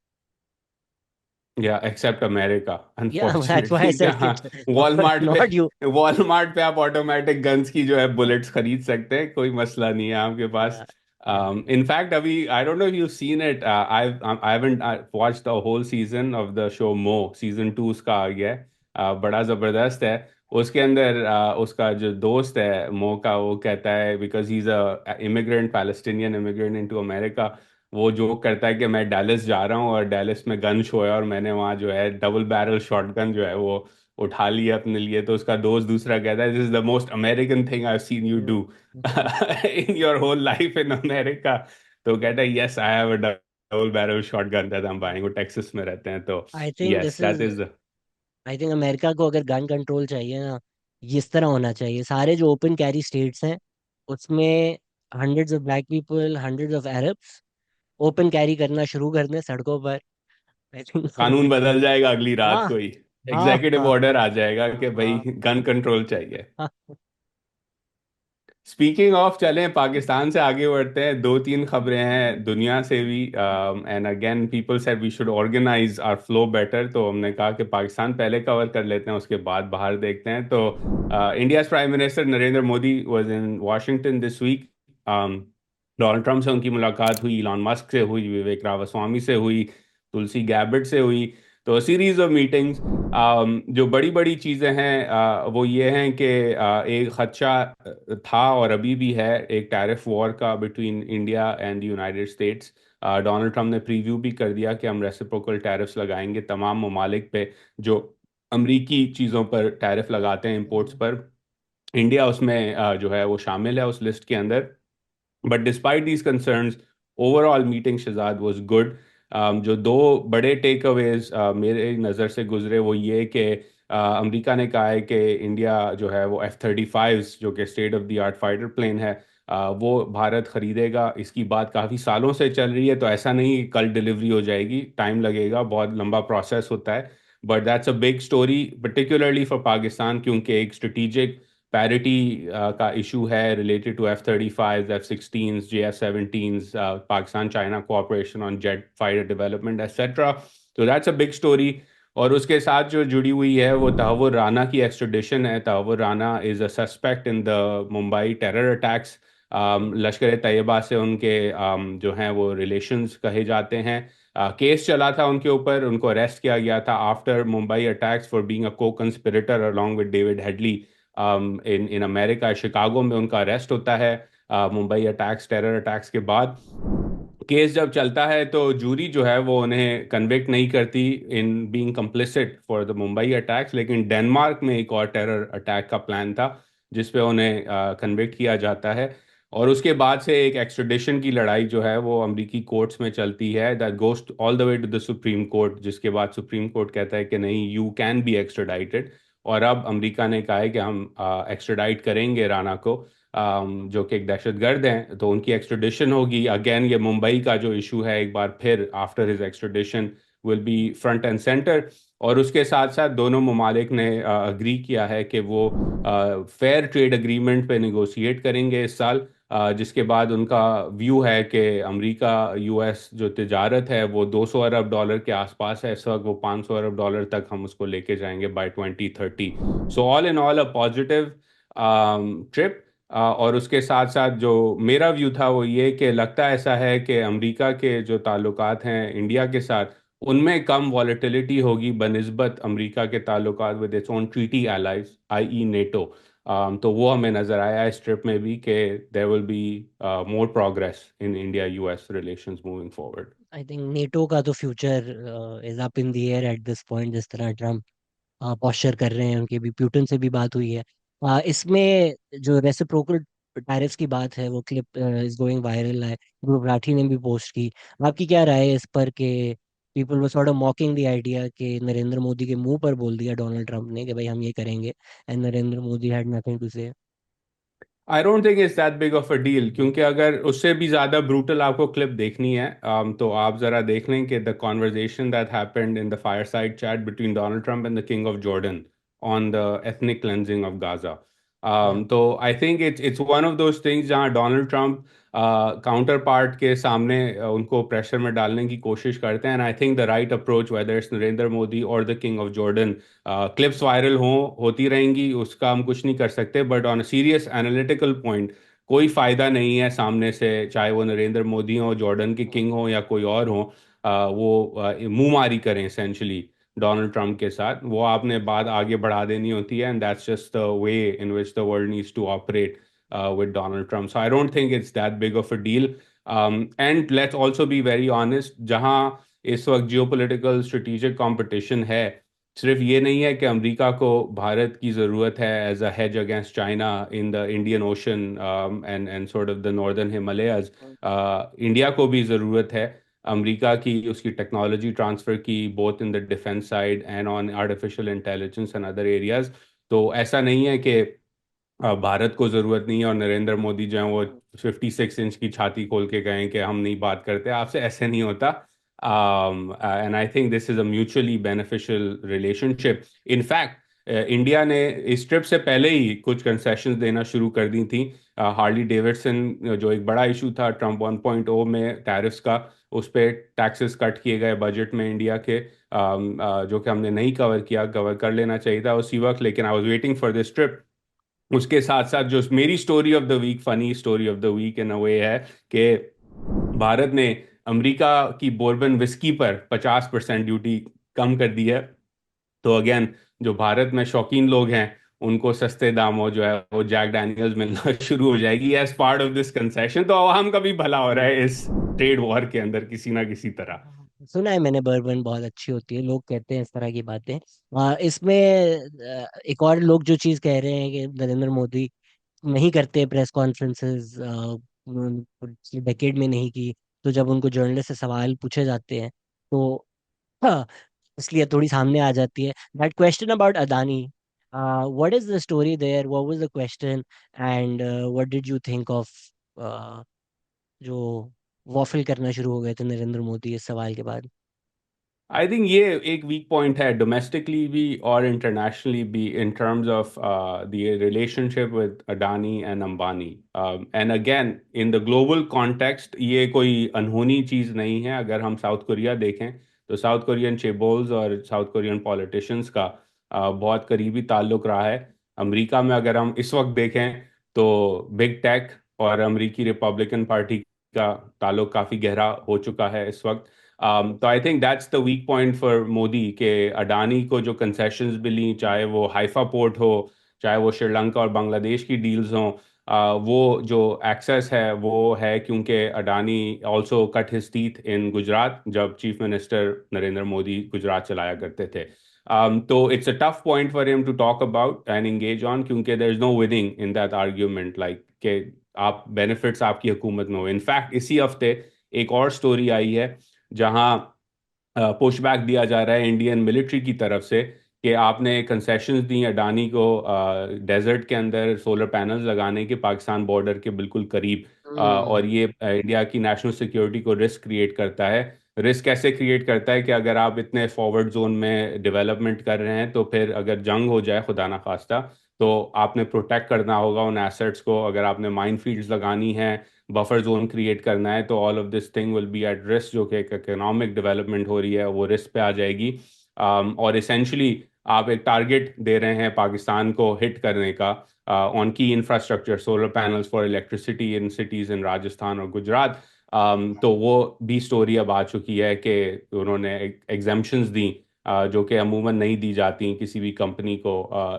या except America Yeah, that's why I unfortunately, said जहाँ it's वॉलमार्ट पे not you. वॉलमार्ट पे आप ऑटोमेटिक गन्स की जो है बुलेट्स खरीद सकते हैं, कोई मसला नहीं है आपके पास। Yeah, yeah. इनफैक्ट अभी I don't know if you seen it, I haven't watched the whole season of the show Mo, season 2 उसका आ गया है। बड़ा जबरदस्त है। उसके अंदर उसका जो दोस्त है मो का, वो कहता है, because he is a immigrant, Palestinian immigrant into America, वो जोक करता है कि मैं डैलस जा रहा हूँ और डैलस में गन शो है और मैंने वहाँ जो है डबल बैरल शॉटगन जो है वो उठा लिया अपने लिए। तो उसका दोस्त दूसरा कहता है, this is the most American thing I have seen you do in your whole life in America. तो कहता है, yes I have a double barrel shotgun that I am buying. वो टेक्सास में रहते हैं, तो I think yes this that is is. I think America को अगर गन कंट्रोल चाहिए ना, ये इस तरह होना चाहिए। सारे जो ओपन कैरी स्टेट्स हैं उसमें hundreds of black people, hundreds of Arabs open carry करना शुरू कर दें सड़कों पर। आई कानून थिंक बदल जाएगा अगली रात हाँ, को ही। हाँ, एग्जीक्यूटिव हाँ, ऑर्डर आ जाएगा कि भाई हाँ, गन कंट्रोल चाहिए। हाँ। स्पीकिंग ऑफ, चलें पाकिस्तान से आगे बढ़ते हैं। दो तीन खबरें हैं दुनिया से भी, and again people said we should organise our flow better, तो हमने कहा कि पाकिस्तान पहले कवर कर लेते हैं, उसके बाद बाहर देखते हैं। तो India prime minister Narendra Modi was in Washington this week. Donald Trump से उनकी मुलाकात हुई, इलॉन मस्क से हुई, विवेक रामास्वामी से हुई, तुलसी गैबर्ट से हुई। तो सीरीज ऑफ मीटिंग्स। जो बड़ी बड़ी चीज़ें हैं वो ये हैं कि एक खदशा था और अभी भी है, एक टैरिफ वॉर का between India and United states. Donald Trump ने प्रीव्यू भी कर दिया कि हम रेसिप्रोकल टैरिफ्स लगाएंगे तमाम ममालिक पे जो अमरीकी चीज़ों पर टैरिफ लगाते हैं, इंपोर्ट्स पर। इंडिया उसमें जो है वो शामिल है उस लिस्ट के अंदर। But despite these concerns, overall meeting Shahzad was good. जो दो बड़े टेक अवेज मेरे नज़र से गुजरे, वो ये कि अमेरिका ने कहा है कि इंडिया जो है वो F-35 जो कि state of the art fighter plane है, वो भारत खरीदेगा। इसकी बात काफ़ी सालों से चल रही है, तो ऐसा नहीं कि कल डिलीवरी हो जाएगी, टाइम लगेगा, बहुत लंबा प्रोसेस होता है। But that's a big story particularly for Pakistan, क्योंकि एक स्ट्रेटिजिक पैरिटी का इशू है related to F-35, F-16, JF-17s, Pakistan China cooperation on jet fighter development etcetera. तो दैट्स अ बिग स्टोरी। और उसके साथ जो जुड़ी हुई है वो तहव्वुर राना की एक्स्ट्रेडिशन है। Tahawwur Rana is a suspect in the Mumbai terror attacks. Lashkar Taiba से उनके जो हैं वो रिलेशंस कहे जाते हैं। केस चला था उनके ऊपर, उनको अरेस्ट किया गया था after Mumbai attacks for being a co conspirator along with David Headley in in America. Chicago में उनका अरेस्ट होता है मुंबई अटैक्स, टेरर अटैक्स के बाद। केस जब चलता है तो जूरी जो है वो उन्हें कन्विक्ट नहीं करती in being complicit for the Mumbai attacks, लेकिन डेनमार्क में एक और टेरर अटैक का प्लान था जिस पे उन्हें कन्विक्ट किया जाता है। और उसके बाद से एक एक्स्ट्रेडिशन की लड़ाई जो है वो अमरीकी कोर्ट्स में चलती है, that goes all the way to the supreme court, जिसके बाद सुप्रीम कोर्ट कहता है कि नहीं, यू कैन बी एक्स्ट्राडाइटेड। और अब अमेरिका ने कहा है कि हम एक्स्ट्राडाइट करेंगे राणा को, जो कि एक दहशतगर्द हैं, तो उनकी एक्स्ट्रेडिशन होगी। अगेन ये मुंबई का जो इशू है एक बार फिर after his extradition will be front and centre. और उसके साथ साथ दोनों ममालिक ने अग्री किया है कि वो फेयर ट्रेड एग्रीमेंट पे निगोशिएट करेंगे इस साल, जिसके बाद उनका व्यू है कि अमेरिका यूएस जो तिजारत है वो 200 अरब डॉलर के आसपास है इस वक्त, वो 500 अरब डॉलर तक हम उसको लेके जाएंगे by 2030। So all in all a positive trip. और उसके साथ साथ जो मेरा व्यू था वो ये कि लगता ऐसा है कि अमेरिका के जो ताल्लुकात हैं इंडिया के साथ, उनमें कम वॉलेटिलिटी होगी बनिस्बत अमेरिका के ताल्लुकात with its own treaty allies i e. NATO. तो वो हमें नज़र आया इस ट्रिप में भी कि there will be more progress in India US relations moving forward. I think NATO का तो future is up in the air at this point, जिस तरह ट्रम्प पॉस्चर कर रहे हैं, उनके भी प्यूटन से भी बात हुई है। इसमें जो रेसिप्रोकल टैरिफ्स की बात है वो क्लिप इज गोइंग वायरल है, ध्रुव राठी ने भी पोस्ट की। आपकी क्या राय है इस पर कि people were sort of मॉकिंग the idea कि नरेंद्र मोदी के मुंह पर बोल दिया डोनाल्ड ट्रंप ने कि भाई हम ये करेंगे, and Narendra Modi had nothing to say. I don't think it's that big of a deal, क्योंकि अगर उससे भी ज़्यादा ब्रूटल आपको क्लिप देखनी है तो आप ज़रा देख लें कि the conversation that happened in the fireside chat between Donald Trump and the king of Jordan on the ethnic cleansing of Gaza. या तो I think it's one of those things जहाँ डोनाल्ड ट्रंप काउंटर पार्ट के सामने उनको pressure में डालने की कोशिश करते हैं। And I think the right approach whether it's Narendra Modi और the king of Jordan, clips viral होती रहेंगी, उसका हम कुछ नहीं कर सकते, but on a serious analytical point कोई फायदा नहीं है सामने से, चाहे वो नरेंद्र मोदी हो, जॉर्डन के किंग हो या कोई और हो, वो मुंह मारी करें एसेंशली डोनाल्ड ट्रंप के साथ। वो आपने बात आगे बढ़ा देनी होती है, and that's just the way in which the world needs to operate with Donald Trump. So I don't think it's that big of a deal. And let's also be very honest, जहाँ इस वक्त geopolitical strategic competition है, सिर्फ ये नहीं है कि America को भारत की ज़रूरत है as a hedge against China in the Indian ocean and sort of the northern Himalayas. India को भी ज़रूरत है अमेरिका की, उसकी टेक्नोलॉजी ट्रांसफ़र की, both in the defence side and on artificial intelligence and other areas. तो ऐसा नहीं है कि भारत को ज़रूरत नहीं है और नरेंद्र मोदी जो है वो 56 इंच की छाती खोल के गए कि हम नहीं बात करते आपसे, ऐसे नहीं होता। And I think this is a mutually beneficial relationship. In fact India ने इस ट्रिप से पहले ही कुछ कंसेशंस देना शुरू कर दी थी। हार्ली डेविडसन जो एक बड़ा इशू था ट्रम्प 1.0 में टैरिफ्स का, उस पे टैक्सेस कट किए गए बजट में इंडिया के, जो कि हमने नहीं कवर किया, कवर कर लेना चाहिए था उसी वक्त, लेकिन I was waiting for this trip. उसके साथ साथ जो मेरी story of the week, funny story of the week in a way है कि भारत ने अमेरिका की बोर्बन विस्की पर 50% ड्यूटी कम कर दी है। तो अगेन जो भारत में शौकीन लोग हैं उनको सस्ते दामों जो है वो जैक डैनियल्स मिलना शुरू हो जाएगी as part of this concession. तो आवाम का भी भला हो रहा है इस ट्रेड वॉर के अंदर किसी ना किसी तरह। सुना है मैंने बर्बन बहुत अच्छी होती है, लोग कहते हैं इस तरह की बातें। इसमें एक और लोग जो चीज कह रहे हैं कि नरेंद्र मोदी नहीं करते प्रेस कॉन्फ्रेंसेस, डेकेड में नहीं की, तो जब उनको जर्नलिस्ट से सवाल पूछे जाते हैं तो हाँ, इसलिए थोड़ी सामने आ जाती है। That question about Adani, what is the story there, what was the question, and what did you think of जो वॉफल करना शुरू हो गए थे नरेंद्र मोदी इस सवाल के बाद। आई थिंक ये एक वीक पॉइंट है डोमेस्टिकली भी और इंटरनेशनली भी इन terms of the relationship with Adani and Ambani. And again in the global context ये कोई अनहोनी चीज़ नहीं है। अगर हम साउथ कोरिया देखें तो साउथ कोरियन चेबोल्स और साउथ कोरियन पॉलिटिशियंस का बहुत करीबी ताल्लुक रहा है। अमेरिका में अगर हम इस वक्त देखें तो बिग टेक और अमेरिकी रिपब्लिकन पार्टी का ताल्लुक काफ़ी गहरा हो चुका है इस वक्त। तो I think that's the weak point for Modi के अडानी को जो कंसेशंस मिली, चाहे वो हाइफा पोर्ट हो, चाहे वो श्रीलंका और बांग्लादेश की डील्स हों, वो जो एक्सेस है वो है क्योंकि Adani also cut his teeth in Gujarat जब चीफ मिनिस्टर नरेंद्र मोदी गुजरात चलाया करते थे। तो it's a tough point for him to talk about and engage on, क्योंकि there is no winning in that argument like के आप बेनिफिट्स आपकी हुकूमत में हो। इनफैक्ट इसी हफ्ते एक और स्टोरी आई है जहां पुशबैक दिया जा रहा है इंडियन मिलिट्री की तरफ से कि आपने कंसेशंस दी अडानी को डेजर्ट के अंदर सोलर पैनल्स लगाने के पाकिस्तान बॉर्डर के बिल्कुल करीब। और हम्म। ये इंडिया की नेशनल सिक्योरिटी को रिस्क क्रिएट करता है। रिस्क कैसे क्रिएट करता है कि अगर आप इतने फॉरवर्ड जोन में डेवलपमेंट कर रहे हैं तो फिर अगर जंग हो जाए खुदा ना खास्ता तो आपने प्रोटेक्ट करना होगा उन एसेट्स को। अगर आपने माइन फील्ड्स लगानी है, बफर जोन क्रिएट करना है, तो all of this thing will be at risk. जो कि एक इकोनॉमिक डेवलपमेंट हो रही है वो रिस्क पे आ जाएगी। और इसेंशली आप एक टारगेट दे रहे हैं पाकिस्तान को हिट करने का ऑन की infrastructure, solar panels for electricity in cities in Rajasthan और गुजरात। तो वो भी स्टोरी अब आ चुकी है कि उन्होंने एग्जेम्पशंस दी जो कि अमूमन नहीं दी जाती किसी भी कंपनी को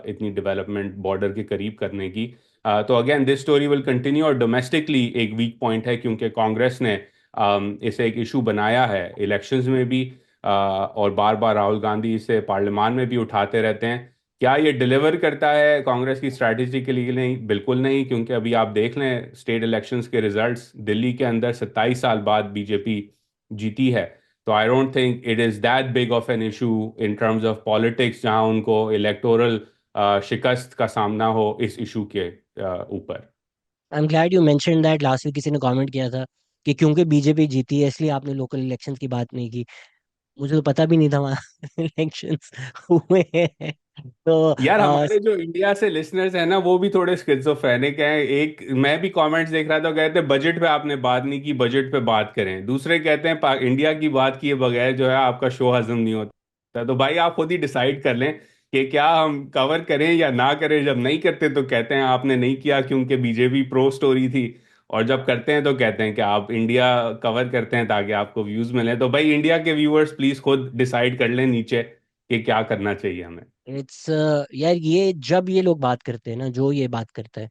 इतनी डेवलपमेंट बॉर्डर के करीब करने की। तो again this story will continue. और डोमेस्टिकली एक वीक पॉइंट है क्योंकि कांग्रेस ने इसे एक इशू बनाया है इलेक्शंस में भी, और बार बार राहुल गांधी इसे पार्लियामान में भी उठाते रहते हैं। क्या ये डिलीवर करता है कांग्रेस की स्ट्रैटेजी के लिए? नहीं, बिल्कुल नहीं, क्योंकि अभी आप देख लें स्टेट इलेक्शंस के रिजल्ट्स, दिल्ली के अंदर 27 साल बाद बीजेपी जीती है। तो आई don't think it is that big of an issue in terms of politics जहां उनको इलेक्टोरल शिकस्त का सामना हो इस इशू के ऊपर। I am glad you mention that. Last week किसी ने कमेंट किया था कि क्योंकि बीजेपी जीती है इसलिए आपने लोकल इलेक्शंस की बात नहीं की। मुझे तो पता भी नहीं था वहाँ इलेक्शंस हुए हैं। तो यार हमारे जो इंडिया से लिसनर्स हैं ना वो भी थोड़े स्किज़ोफ्रेनिक हैं। एक मैं भी कमेंट्स देख रहा था, कहते हैं बजट पे आपने बात नहीं की, बजट पे बात करें। दूसरे कहते हैं इंडिया की बात किए बगैर जो है आपका शो हजम नहीं होता। तो भाई आप खुद ही डिसाइड कर लें कि क्या हम कवर करें या ना करें। जब नहीं करते तो कहते हैं आपने नहीं किया क्योंकि बीजेपी प्रो स्टोरी थी, और जब करते हैं तो कहते हैं कि आप इंडिया कवर करते हैं ताकि आपको व्यूज मिले। तो भाई इंडिया के व्यूअर्स प्लीज खुद डिसाइड कर लें नीचे कि क्या करना चाहिए हमें। इट्स यार, ये जब ये लोग बात करते हैं ना, जो ये बात करता है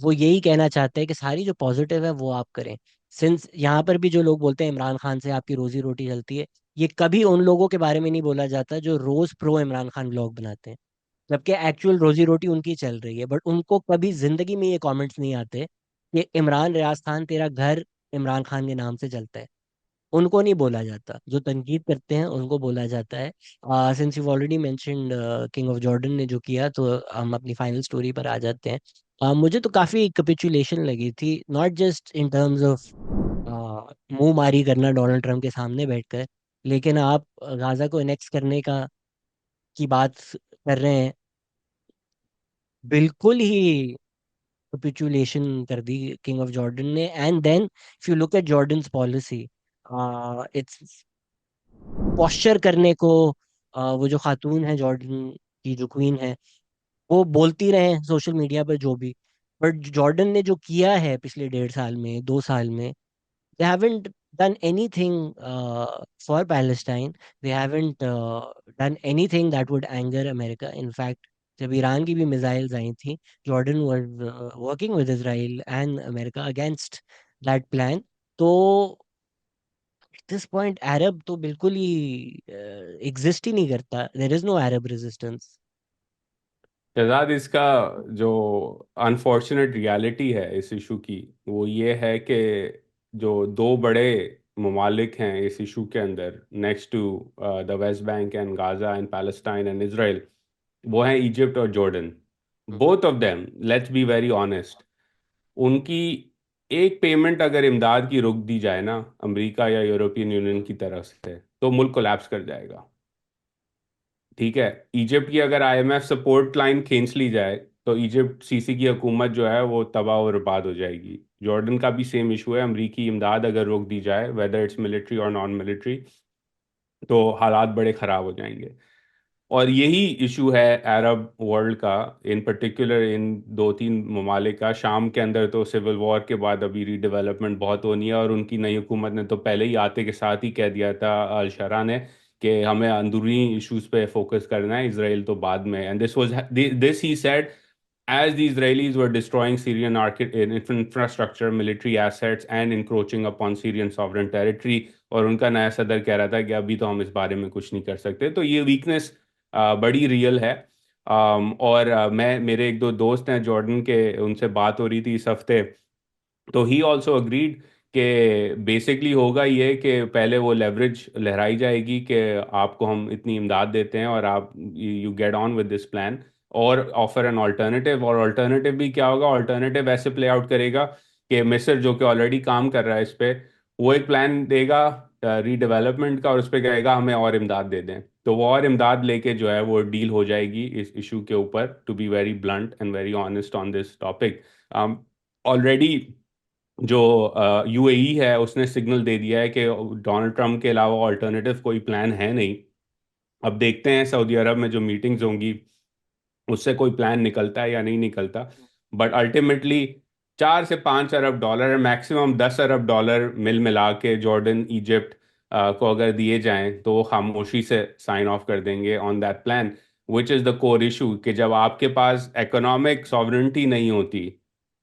वो यही कहना चाहते हैं कि सारी जो पॉजिटिव है वो आप करें। सिंस यहाँ पर भी जो लोग बोलते हैं इमरान खान से आपकी रोजी रोटी चलती है, ये कभी उन लोगों के बारे में नहीं बोला जाता जो रोज प्रो इमरान खान ब्लॉग बनाते हैं, जबकि एक्चुअल रोजी रोटी उनकी चल रही है। बट उनको कभी जिंदगी में ये कमेंट्स नहीं आते कि इमरान रियाज खान तेरा घर इमरान खान के नाम से चलता है। उनको नहीं बोला जाता। जो तनकीद करते हैं उनको बोला जाता है। Since you already mentioned king of Jordan ने जो किया, तो हम अपनी फाइनल स्टोरी पर आ जाते हैं। मुझे तो काफी कैपिचुलेशन लगी थी, not just in terms of मुंह मारी करना डोनाल्ड ट्रंप के सामने बैठकर, लेकिन आप गाजा को एनेक्स करने का की बात कर रहे हैं। बिल्कुल ही कैपिचुलेशन कर दी किंग ऑफ जॉर्डन ने। And then if you look at Jordan's policy, it's posture करने को, वो जो खातून है जॉर्डन की, जो क्वीन है, वो बोलती रहे सोशल मीडिया पर जो भी। बट जॉर्डन ने जो किया है पिछले 1.5 साल में, 2 साल में, they haven't done anything for Palestine. They haven't done anything that would anger America. In fact, जब ईरान की भी मिसाइल्स आई थी, Jordan was working with Israel and America against that plan. तो दिस पॉइंट अरब तो बिल्कुल ही exist ही नहीं करता। There is no Arab resistance. Shahzad, इसका जो अनफॉर्चुनेट रियलिटी है इस इशू की वो ये है कि जो दो बड़े ममालिक हैं इस इशू के अंदर next to the West Bank and Gaza and Palestine and Israel, वो हैं इजिप्ट और Jordan. Both of them, let's be very honest, उनकी एक पेमेंट अगर इमदाद की रुक दी जाए ना अमेरिका या यूरोपियन यूनियन की तरफ से, तो मुल्क कोलैप्स कर जाएगा। ठीक है, इजिप्ट की अगर आईएमएफ सपोर्ट लाइन खींच ली जाए तो इजिप्ट सीसी की हुकूमत जो है वो तबाह और बर्बाद हो जाएगी। जॉर्डन का भी सेम इशू है, अमरीकी इमदाद अगर रोक दी जाए वेदर इट्स मिलिट्री और नॉन मिलिट्री, तो हालात बड़े ख़राब हो जाएंगे। और यही इशू है अरब वर्ल्ड का, इन पर्टिकुलर इन दो तीन ममालिक का। शाम के अंदर तो सिविल वॉर के बाद अभी रीडेवलपमेंट बहुत होनी है, और उनकी नई हुकूमत ने तो पहले ही आते के साथ ही कह दिया था, अल शरा ने, कि हमें अंदरूनी इश्यूज पे फोकस करना है, इसराइल तो बाद में। And this he said as the Israelis were destroying Syrian infrastructure, military assets, and encroaching upon Syrian sovereign territory। और उनका नया सदर कह रहा था कि अभी तो हम इस बारे में कुछ नहीं कर सकते। तो ये वीकनेस बड़ी रियल है। और मैं, मेरे एक दो दोस्त हैं जॉर्डन के, उनसे बात हो रही थी इस हफ्ते, तो ही ऑल्सो अग्रीड कि बेसिकली होगा ये कि पहले वो लेवरेज लहराई जाएगी कि आपको हम इतनी इमदाद देते हैं और आप you get on with this plan, और ऑफर एन ऑल्टरनेटिव। और ऑल्टरनेटिव भी क्या होगा? ऑल्टरनेटिव ऐसे प्ले आउट करेगा कि मिस्र जो कि ऑलरेडी काम कर रहा है इस पे, वो एक प्लान देगा रीडेवलपमेंट का, और उस पर कहेगा हमें और इमदाद दे दें। तो वो और इमदाद लेके जो है वो डील हो जाएगी इस इशू के ऊपर। To be very blunt and very honest on this topic, already जो यूएई है उसने सिग्नल दे दिया है कि डोनाल्ड ट्रंप के अलावा ऑल्टरनेटिव कोई प्लान है नहीं। अब देखते हैं सऊदी अरब में जो मीटिंग्स होंगी उससे कोई प्लान निकलता है या नहीं निकलता। बट अल्टीमेटली 4 से 5 अरब डॉलर, मैक्सिमम 10 अरब डॉलर मिल मिला के जॉर्डन इजिप्ट को अगर दिए जाएं तो वो खामोशी से साइन ऑफ कर देंगे on that plan. Which is the core issue, कि जब आपके पास इकोनॉमिक सॉवरेंटी नहीं होती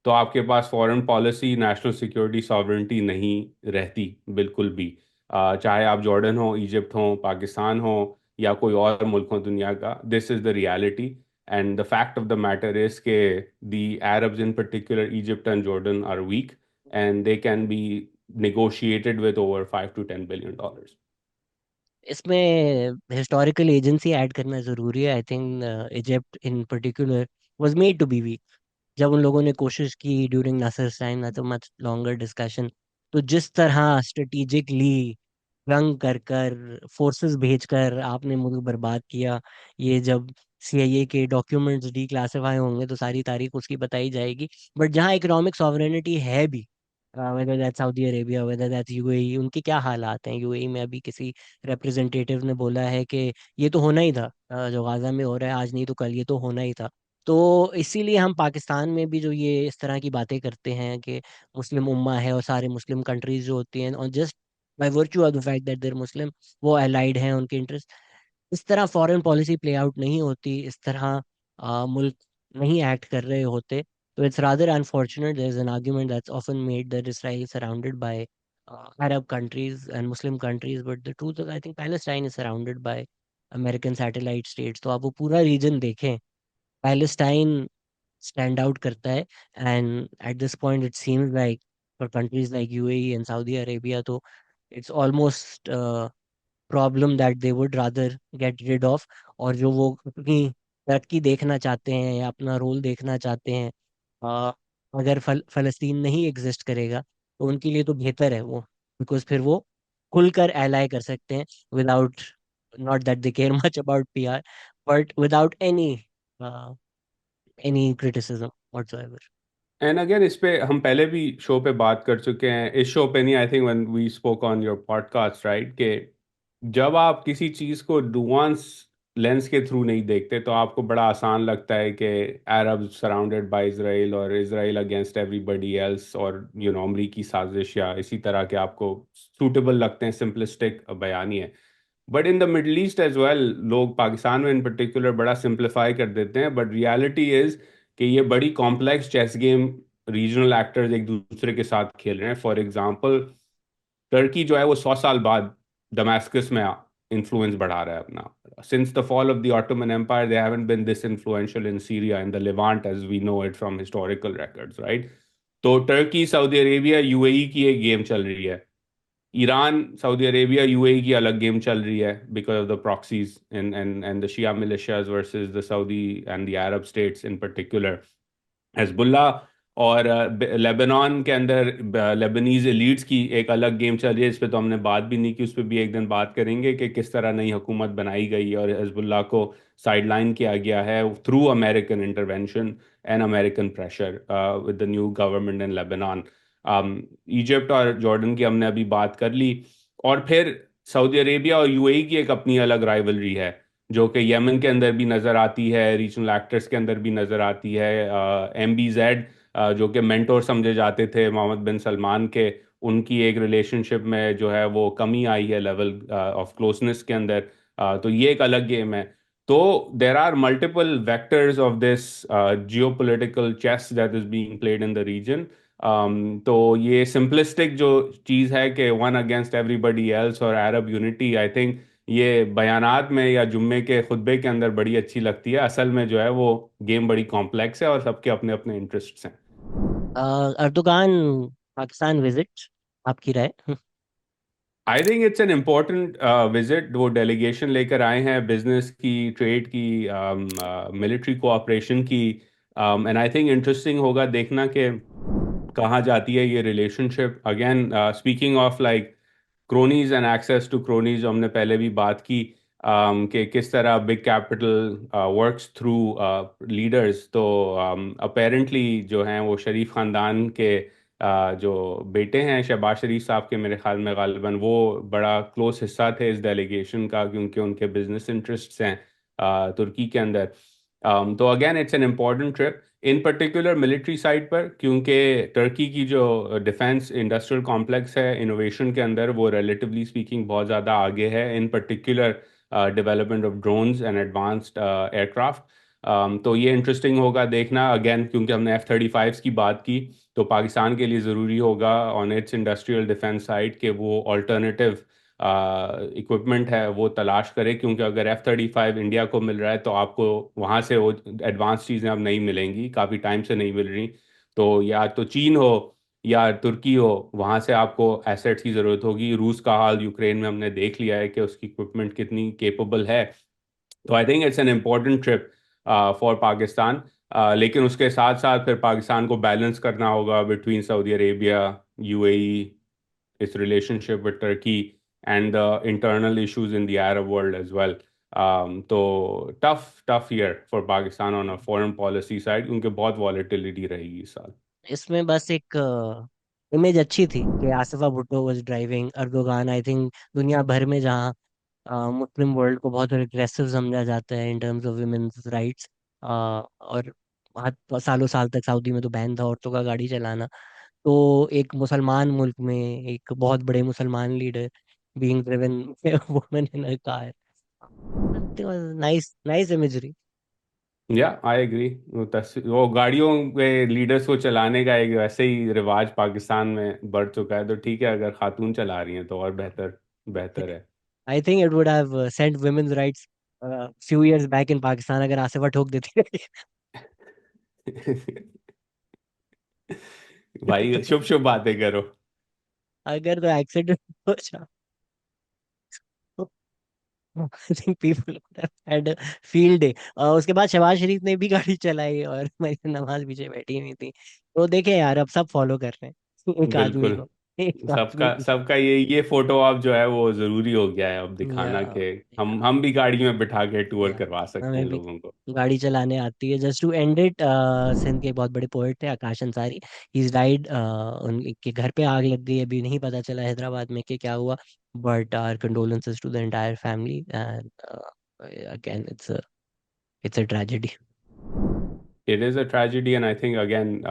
तो आपके पास foreign policy, national security sovereignty नहीं रहती बिल्कुल भी। चाहे आप जॉर्डन हो, इजिप्ट हो, पाकिस्तान हो, या कोई और मुल्क हो दुनिया का, this is the reality. And the fact of the matter is that the Arabs in particular, Egypt and Jordan, are weak and they can be negotiated with over $5 to $10 billion। इसमें हिस्टोरिकल एजेंसी ऐड करना जरूरी है। I think Egypt in particular was made to be weak. जब उन लोगों ने कोशिश की ड्यूरिंग नासिर टाइम, ना तो मच लॉन्गर डिस्कशन, तो जिस तरह स्ट्रेटेजिकली रंग कर कर फोर्सेस भेजकर आपने मुल्क बर्बाद किया, ये जब सीआईए के डॉक्यूमेंट्स डीक्लासिफाई होंगे तो सारी तारीख उसकी बताई जाएगी। बट जहाँ इकोनॉमिक सॉवरेनिटी है भी, whether that Saudi Arabia, whether that UAE, उनके क्या हालात हैं? यूएई में अभी किसी रिप्रेजेंटेटिव ने बोला है कि ये तो होना ही था, जो गाजा में हो रहा है आज नहीं तो कल, ये तो होना ही था। तो इसीलिए हम पाकिस्तान में भी जो ये इस तरह की बातें करते हैं कि मुस्लिम उम्मा है और सारे मुस्लिम कंट्रीज जो होती हैं, और just by virtue of the fact that there Muslim, वो अलाइड हैं, उनके इंटरेस्ट, इस तरह फॉरेन पॉलिसी प्ले आउट नहीं होती, इस तरह मुल्क नहीं एक्ट कर रहे होते। तो it's rather unfortunate, there is an argument that's often made that Israel surrounded by Arab countries and Muslim countries, but the truth is I think Palestine is surrounded by American satellite states. तो आप वो पूरा reason देखें, Palestine stand out करता है। And at this point it seems like for countries like UAE and Saudi Arabia, तो it's almost problem that they would rather get rid of. और जो वो अपनी तरक्की देखना चाहते हैं या अपना रोल देखना चाहते हैं, अ, अगर फलस्तीन नहीं एग्जिस्ट करेगा तो उनके लिए तो बेहतर है वो, बिकॉज फिर वो खुलकर एलाई कर सकते हैं without, not that they care much about PR, but without any criticism whatsoever. And again इस पे हम पहले भी शो पे बात कर चुके हैं, इस शो पे नहीं, I think when we spoke on your podcast, right, कि जब आप किसी चीज को नुआंस लेंस के थ्रू नहीं देखते तो आपको बड़ा आसान लगता है कि अरब सराउंडेड बाय इसराइल और इसराइल अगेंस्ट एवरीबडी एल्स, और अमरीकी साजिश या इसी तरह के आपको सूटेबल लगते हैं सिंपलिस्टिक बयानी। But in the Middle East as well, लोग पाकिस्तान में इन पर्टिकुलर बड़ा सिंप्लीफाई कर देते हैं, बट रियलिटी इज कि ये बड़ी complex chess game regional actors एक दूसरे के साथ खेल रहे हैं। फॉर एग्जांपल, टर्की जो है वो 100 साल बाद दमास्कस में इन्फ्लुएंस बढ़ा रहा है अपना। Since the fall of the Ottoman Empire they haven't been this influential in Syria, in the Levant, as we know it from historical records, right. तो टर्की, सऊदी अरेबिया, यूएई की एक game चल रही है। ईरान, सऊदी अरेबिया, यूएई की अलग game चल रही है because of the proxies and the Shia militias versus the Saudi and the Arab states in particular. Hezbollah और लेबनान के अंदर लेबनीज एलीट्स की एक अलग गेम चल रही है, इस पे तो हमने बात भी नहीं की, उस पर भी एक दिन बात करेंगे कि किस तरह नई हुकूमत बनाई गई और हिजबुल्लाह को साइडलाइन किया गया है through American intervention and American pressure with the new government in Lebanon. Egypt और जॉर्डन की हमने अभी बात कर ली, और फिर सऊदी अरेबिया और यूएई की एक अपनी अलग राइवलरी है जो कि यमन के अंदर भी नज़र आती है, रीजनल एक्टर्स के अंदर भी नज़र आती है। MBZ जो कि मेंटोर समझे जाते थे मोहम्मद बिन सलमान के, उनकी एक रिलेशनशिप में जो है वो कमी आई है लेवल ऑफ क्लोजनेस के अंदर। तो ये एक अलग गेम है। तो there are multiple vectors of this geopolitical chess that is being played in the region. तो ये सिंपलिस्टिक जो चीज़ है कि वन अगेंस्ट एवरीबडी एल्स और अरब यूनिटी, आई थिंक ये बयानात में या जुम्मे के खुतबे के अंदर बड़ी अच्छी लगती है, असल में जो है वो गेम बड़ी कॉम्प्लेक्स है और सबके अपने अपने इंटरेस्ट्स हैं। अर्दोगान पाकिस्तान विजिट, आपकी राय? I think it's an important visit. वो डेलीगेशन लेकर आए हैं बिजनेस की, ट्रेड की, मिलिट्री कोऑपरेशन की, एंड आई थिंक इंटरेस्टिंग होगा देखना कि कहाँ जाती है ये relationship. Again speaking of like cronies and access to cronies, हमने पहले भी बात की कि किस तरह big capital works through leaders. तो अपेरेंटली जो हैं वो शरीफ खानदान के जो बेटे हैं शहबाज शरीफ साहब के, मेरे ख्याल में गालिबन वो बड़ा क्लोज हिस्सा थे इस डेलीगेशन का, क्योंकि उनके बिजनेस इंटरेस्ट्स हैं तुर्की के अंदर। तो again it's an important trip in particular military side पर, क्योंकि टर्की की जो डिफेंस इंडस्ट्रियल कॉम्प्लेक्स है इनोवेशन के अंदर, वो रिलेटिवली स्पीकिंग बहुत ज़्यादा आगे है, इन particular development of drones and advanced aircraft. तो ये इंटरेस्टिंग होगा देखना, अगेन क्योंकि हमने F-35 की बात की, तो पाकिस्तान के लिए ज़रूरी होगा on it's industrial defence side के वो ऑल्टरनेटिव इक्विपमेंट है वो तलाश करे, क्योंकि अगर F-35 इंडिया को मिल रहा है तो आपको वहाँ से वो एडवांस चीज़ें अब नहीं मिलेंगी, काफ़ी टाइम से नहीं मिल रही। तो या तो चीन हो या तुर्की हो, वहाँ से आपको एसेट्स की ज़रूरत होगी। रूस का हाल यूक्रेन में हमने देख लिया है कि उसकी इक्विपमेंट कितनी केपेबल है। तो I think it's an important trip for Pakistan. लेकिन उसके साथ साथ फिर पाकिस्तान को बैलेंस करना होगा between Saudi Arabia, UAE, its relationship with Turkey, and the internal issues in the Arab world as well. तो tough year for Pakistan on a foreign policy side, क्योंकि बहुत volatility रहेगी इस साल। इसमें बस एक इमेज अच्छी थी कि Asifa Bhutto was driving Erdogan. I think दुनिया भर में जहाँ मुस्लिम वर्ल्ड को बहुत रिग्रेसिव समझा जाता है in terms of women's rights, और सालों साल तक सऊदी में तो बैन था औरतों का गाड़ी चलाना। तो एक मुसलमान मुल्क में एक बहुत बड़े मुसलमान leader being driven women in a car, nice nice imagery. या आई एग्री। वो गाड़ियों के लीडर्स को चलाने का एक वैसे ही रिवाज पाकिस्तान में बढ़ चुका है, तो ठीक है अगर खातून चला रही हैं तो और बेहतर बेहतर है। I think it would have sent women's rights few years back in Pakistan अगर आसिफा ठोक देती। भाई शुभ शुभ बातें करो। अगर तो एक्सीडेंट हो जाए, I think people had field day. उसके बाद शहबाज शरीफ ने भी गाड़ी चलाई और मेरी नमाज पीछे बैठी हुई थी। तो देखे यार, अब सब फॉलो कर रहे हैं एक आदमी बिल्कुल। को, एक आदमी सबका को। सबका ये फोटो अब जो है वो जरूरी हो गया है अब या दिखाना कि या हम भी गाड़ी में बिठा के टूर या करवा सकते हैं हमें भी लोगों को। गाड़ी चलाने आती है। Just to end it, Sindh के बहुत बड़े पोएट थे आकाश अंसारी, ही डाइड। उनके घर पे आग लग गई, अभी नहीं पता चला हैदराबाद में कि क्या हुआ, but our condolences to the entire family and again it's a tragedy. It is a tragedy, and I think again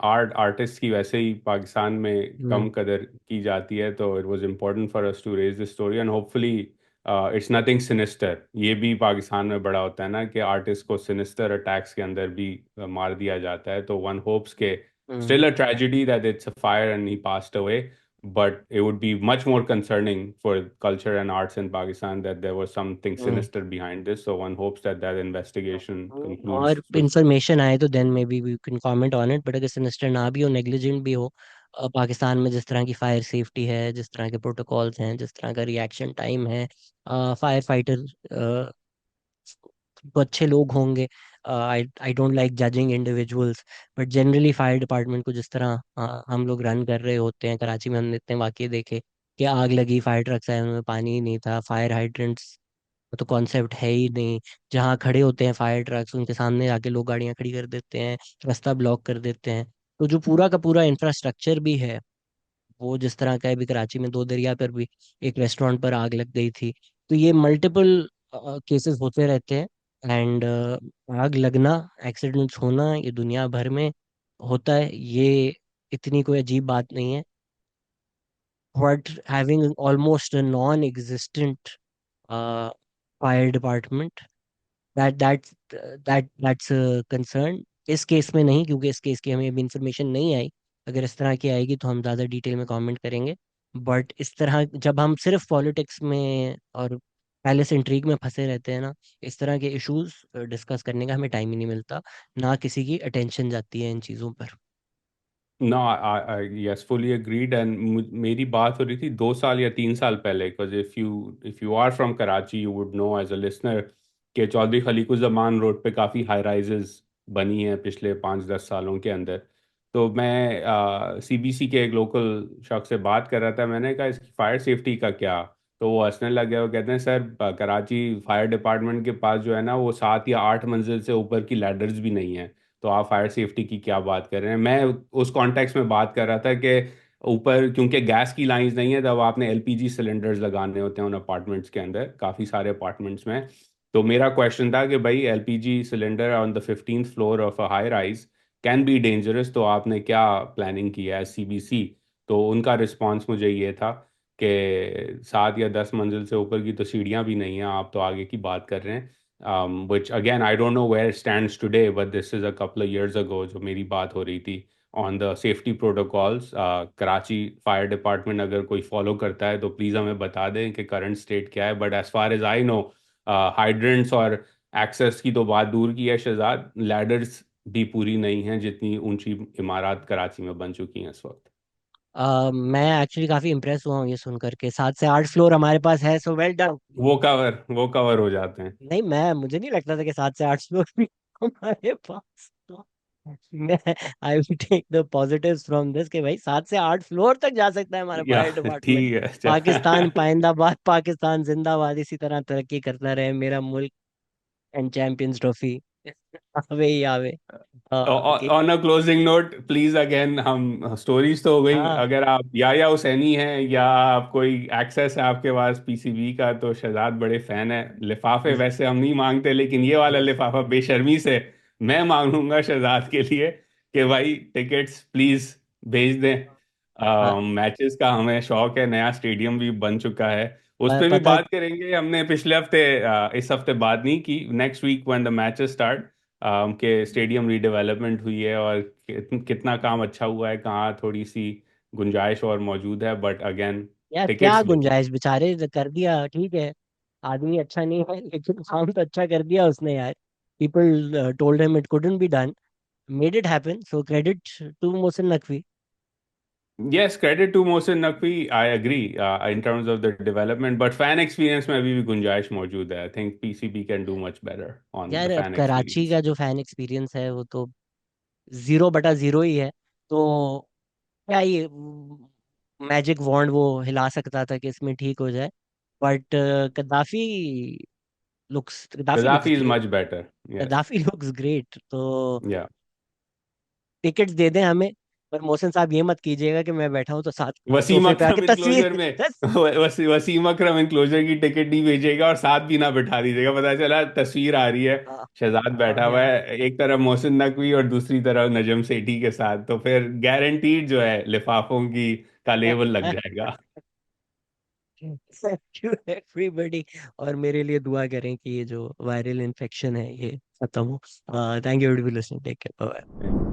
artist की वैसे ही पाकिस्तान में कम हम्म। कदर की जाती है, तो it was important for us to raise this story, and hopefully it's nothing sinister. ये भी पाकिस्तान में बड़ा होता है ना कि आर्टिस्ट को सिनिस्टर अटैक्स के अंदर भी मार दिया जाता है, तो वन होप्स के hmm. Still a tragedy that it's a fire and he passed away, but it would be much more concerning for culture and arts in Pakistan that there was something hmm. sinister behind this. So one hopes that that investigation concludes और swiftly. Information आए तो then maybe we can comment on it, but अगर sinister ना भी हो, negligent भी हो, पाकिस्तान में जिस तरह की फायर सेफ्टी है, जिस तरह के प्रोटोकॉल्स हैं, जिस तरह का रिएक्शन टाइम है, फायर फाइटर तो अच्छे लोग होंगे, I I don't like judging individuals, but generally fire department को जिस तरह हम लोग रन कर रहे होते हैं, कराची में हमने इतने वाकये देखे कि आग लगी, फायर ट्रक्स आए, उनमें पानी ही नहीं था, फायर हाइड्रेंट्स तो कॉन्सेप्ट है ही नहीं। जहाँ खड़े होते हैं फायर ट्रक्स, उनके सामने आके लोग गाड़ियां खड़ी कर देते हैं, रास्ता ब्लॉक कर देते हैं। तो जो पूरा का पूरा इंफ्रास्ट्रक्चर भी है वो जिस तरह का है, अभी कराची में दो दरिया पर भी एक रेस्टोरेंट पर आग लग गई थी। तो ये मल्टीपल केसेस होते रहते हैं। एंड आग लगना, एक्सीडेंट्स होना, ये दुनिया भर में होता है, ये इतनी कोई अजीब बात नहीं है। But having almost a non existent fire department, that that that's concern. इस केस में नहीं, क्योंकि इस केस की हमें अभी इंफॉर्मेशन नहीं आई। अगर इस तरह की आएगी तो हम ज़्यादा डिटेल में कमेंट करेंगे। बट इस तरह जब हम सिर्फ पॉलिटिक्स में और पैलेस इंट्रीग में फंसे रहते हैं ना, इस तरह के इश्यूज डिस्कस करने का हमें टाइम ही नहीं मिलता, ना किसी की अटेंशन जाती है इन चीज़ों पर। No, yes, fully agreed. And मेरी बात हो रही थी 2 साल या 3 साल पहले, because if you are from Karachi you would know as a listener कि चौधरी खलीकुज़्ज़मान रोड पे काफ़ी हाई राइजेस बनी हैं पिछले 5-10 सालों के अंदर। तो मैं सीबीसी के एक लोकल शख्स से बात कर रहा था, मैंने कहा इसकी फायर सेफ्टी का क्या। तो वो हंसने लग गया, वो कहते हैं सर कराची फायर डिपार्टमेंट के पास जो है ना वो 7 या 8 मंजिल से ऊपर की लैडर्स भी नहीं है। तो आप फायर सेफ्टी की क्या बात कर रहे हैं। मैं उस कॉन्टेक्स्ट में बात कर रहा था कि ऊपर क्योंकि गैस की लाइंस नहीं है, तब आपने एलपीजी सिलेंडर्स लगाने होते हैं उन अपार्टमेंट्स के अंदर, काफ़ी सारे अपार्टमेंट्स में। तो मेरा क्वेश्चन था कि भाई LPG cylinder on the 15th floor of a high rise can be dangerous, तो आपने क्या प्लानिंग की है सीबीसी। तो उनका रिस्पांस मुझे ये था कि 7 या 10 मंजिल से ऊपर की तो सीढ़ियाँ भी नहीं हैं, आप तो आगे की बात कर रहे हैं। which again I don't know where it stands today, but this is a couple of years ago जो मेरी बात हो रही थी on the safety protocols। Karachi fire department अगर कोई फॉलो करता है तो प्लीज़ हमें बता दें कि करंट स्टेट क्या है। But as far as I know, hydrants और एक्सेस की तो बात दूर की है शहजाद, लैडर्स भी पूरी नहीं हैं जितनी ऊंची इमारत कराची में बन चुकी हैं इस वक्त। मैं एक्चुअली काफ़ी इम्प्रेस हुआ हूँ ये सुनकर के, 7 से 8 फ्लोर हमारे पास है, सो वेल डन। वो कवर हो जाते हैं। नहीं, मैं मुझे नहीं लगता था कि 7 से 8 फ्लोर भी हमारे पास तो। मैं I will take the positives from this कि भाई 7 से 8 फ्लोर तक जा सकता है हमारा या फायर डिपार्टमेंट। ठीक है पाकिस्तान पाइंदाबाद, पाकिस्तान जिंदाबाद, इसी तरह तरक्की करता रहे मेरा मुल्क, एंड चैंपियंस ट्रॉफी आवे ही आवे। कि on a closing note please again, हम स्टोरीज तो हो गई, हाँ। अगर आप या हुसैनी हैं या आप कोई एक्सेस है आपके पास पीसीबी का तो शहजाद बड़े फैन है। लिफाफे वैसे हम नहीं मांगते, लेकिन ये वाला लिफाफा बेशर्मी से मैं मांग लूंगा शहजाद के लिए कि भाई टिकट्स प्लीज भेज दें। हाँ, मैचेस का हमें शौक है, नया स्टेडियम भी बन चुका है, उस पे भी पता। बात करेंगे। हमने पिछले हफ्ते इस हफ्ते बात नहीं की, next week when the matches start के स्टेडियम रीडेवलपमेंट हुई है और कितना काम अच्छा हुआ है, कहाँ थोड़ी सी गुंजाइश और मौजूद है, बट अगेन यार क्या टिकट्स बची। गुंजाइश, बेचारे कर दिया ठीक है, आदमी अच्छा नहीं है लेकिन काम तो अच्छा कर दिया उसने यार। People told him it couldn't be done, made it happen, so credit to Mohsin Naqvi. Yes, credit to Mohsin Naqvi, I agree in terms of the development, but fan experience में अभी भी गुंजाइश मौजूद है। I think PCB can do much better on यार the अब fan Karachi experience. का जो फैन एक्सपीरियंस है वो तो 0/0 ही है। तो क्या ये मैजिक वॉन्ड वो हिला सकता था कि इसमें ठीक हो जाए? But कदाफी कदाफी looks कदाफी is great. Much better. Yes. कदाफी looks great. तो या टिकट्स दे दें हमें, पर मोहसिन साहब ये मत कीजिएगा कि मैं बैठा हूँ तो साथ वसीम सोफे पे आके अकरम इंक्लोजर तस्वीर में बस। वसीम अकरम इंक्लोजर की टिकट नहीं भेजेगा और साथ भी ना बिठा दीजिएगा, पता चला तस्वीर आ रही है, हाँ, शहजाद बैठा हुआ यार है एक तरफ मोहसिन नकवी और दूसरी तरफ नजम सेठी के साथ, तो फिर गारंटीड जो है लिफाफों की का लेवल लग जाएगा। थैंक यू एवरीबॉडी, और मेरे लिए दुआ करें कि ये जो वायरल इन्फेक्शन है ये खत्म हो। Thank you everybody listening, take care, bye.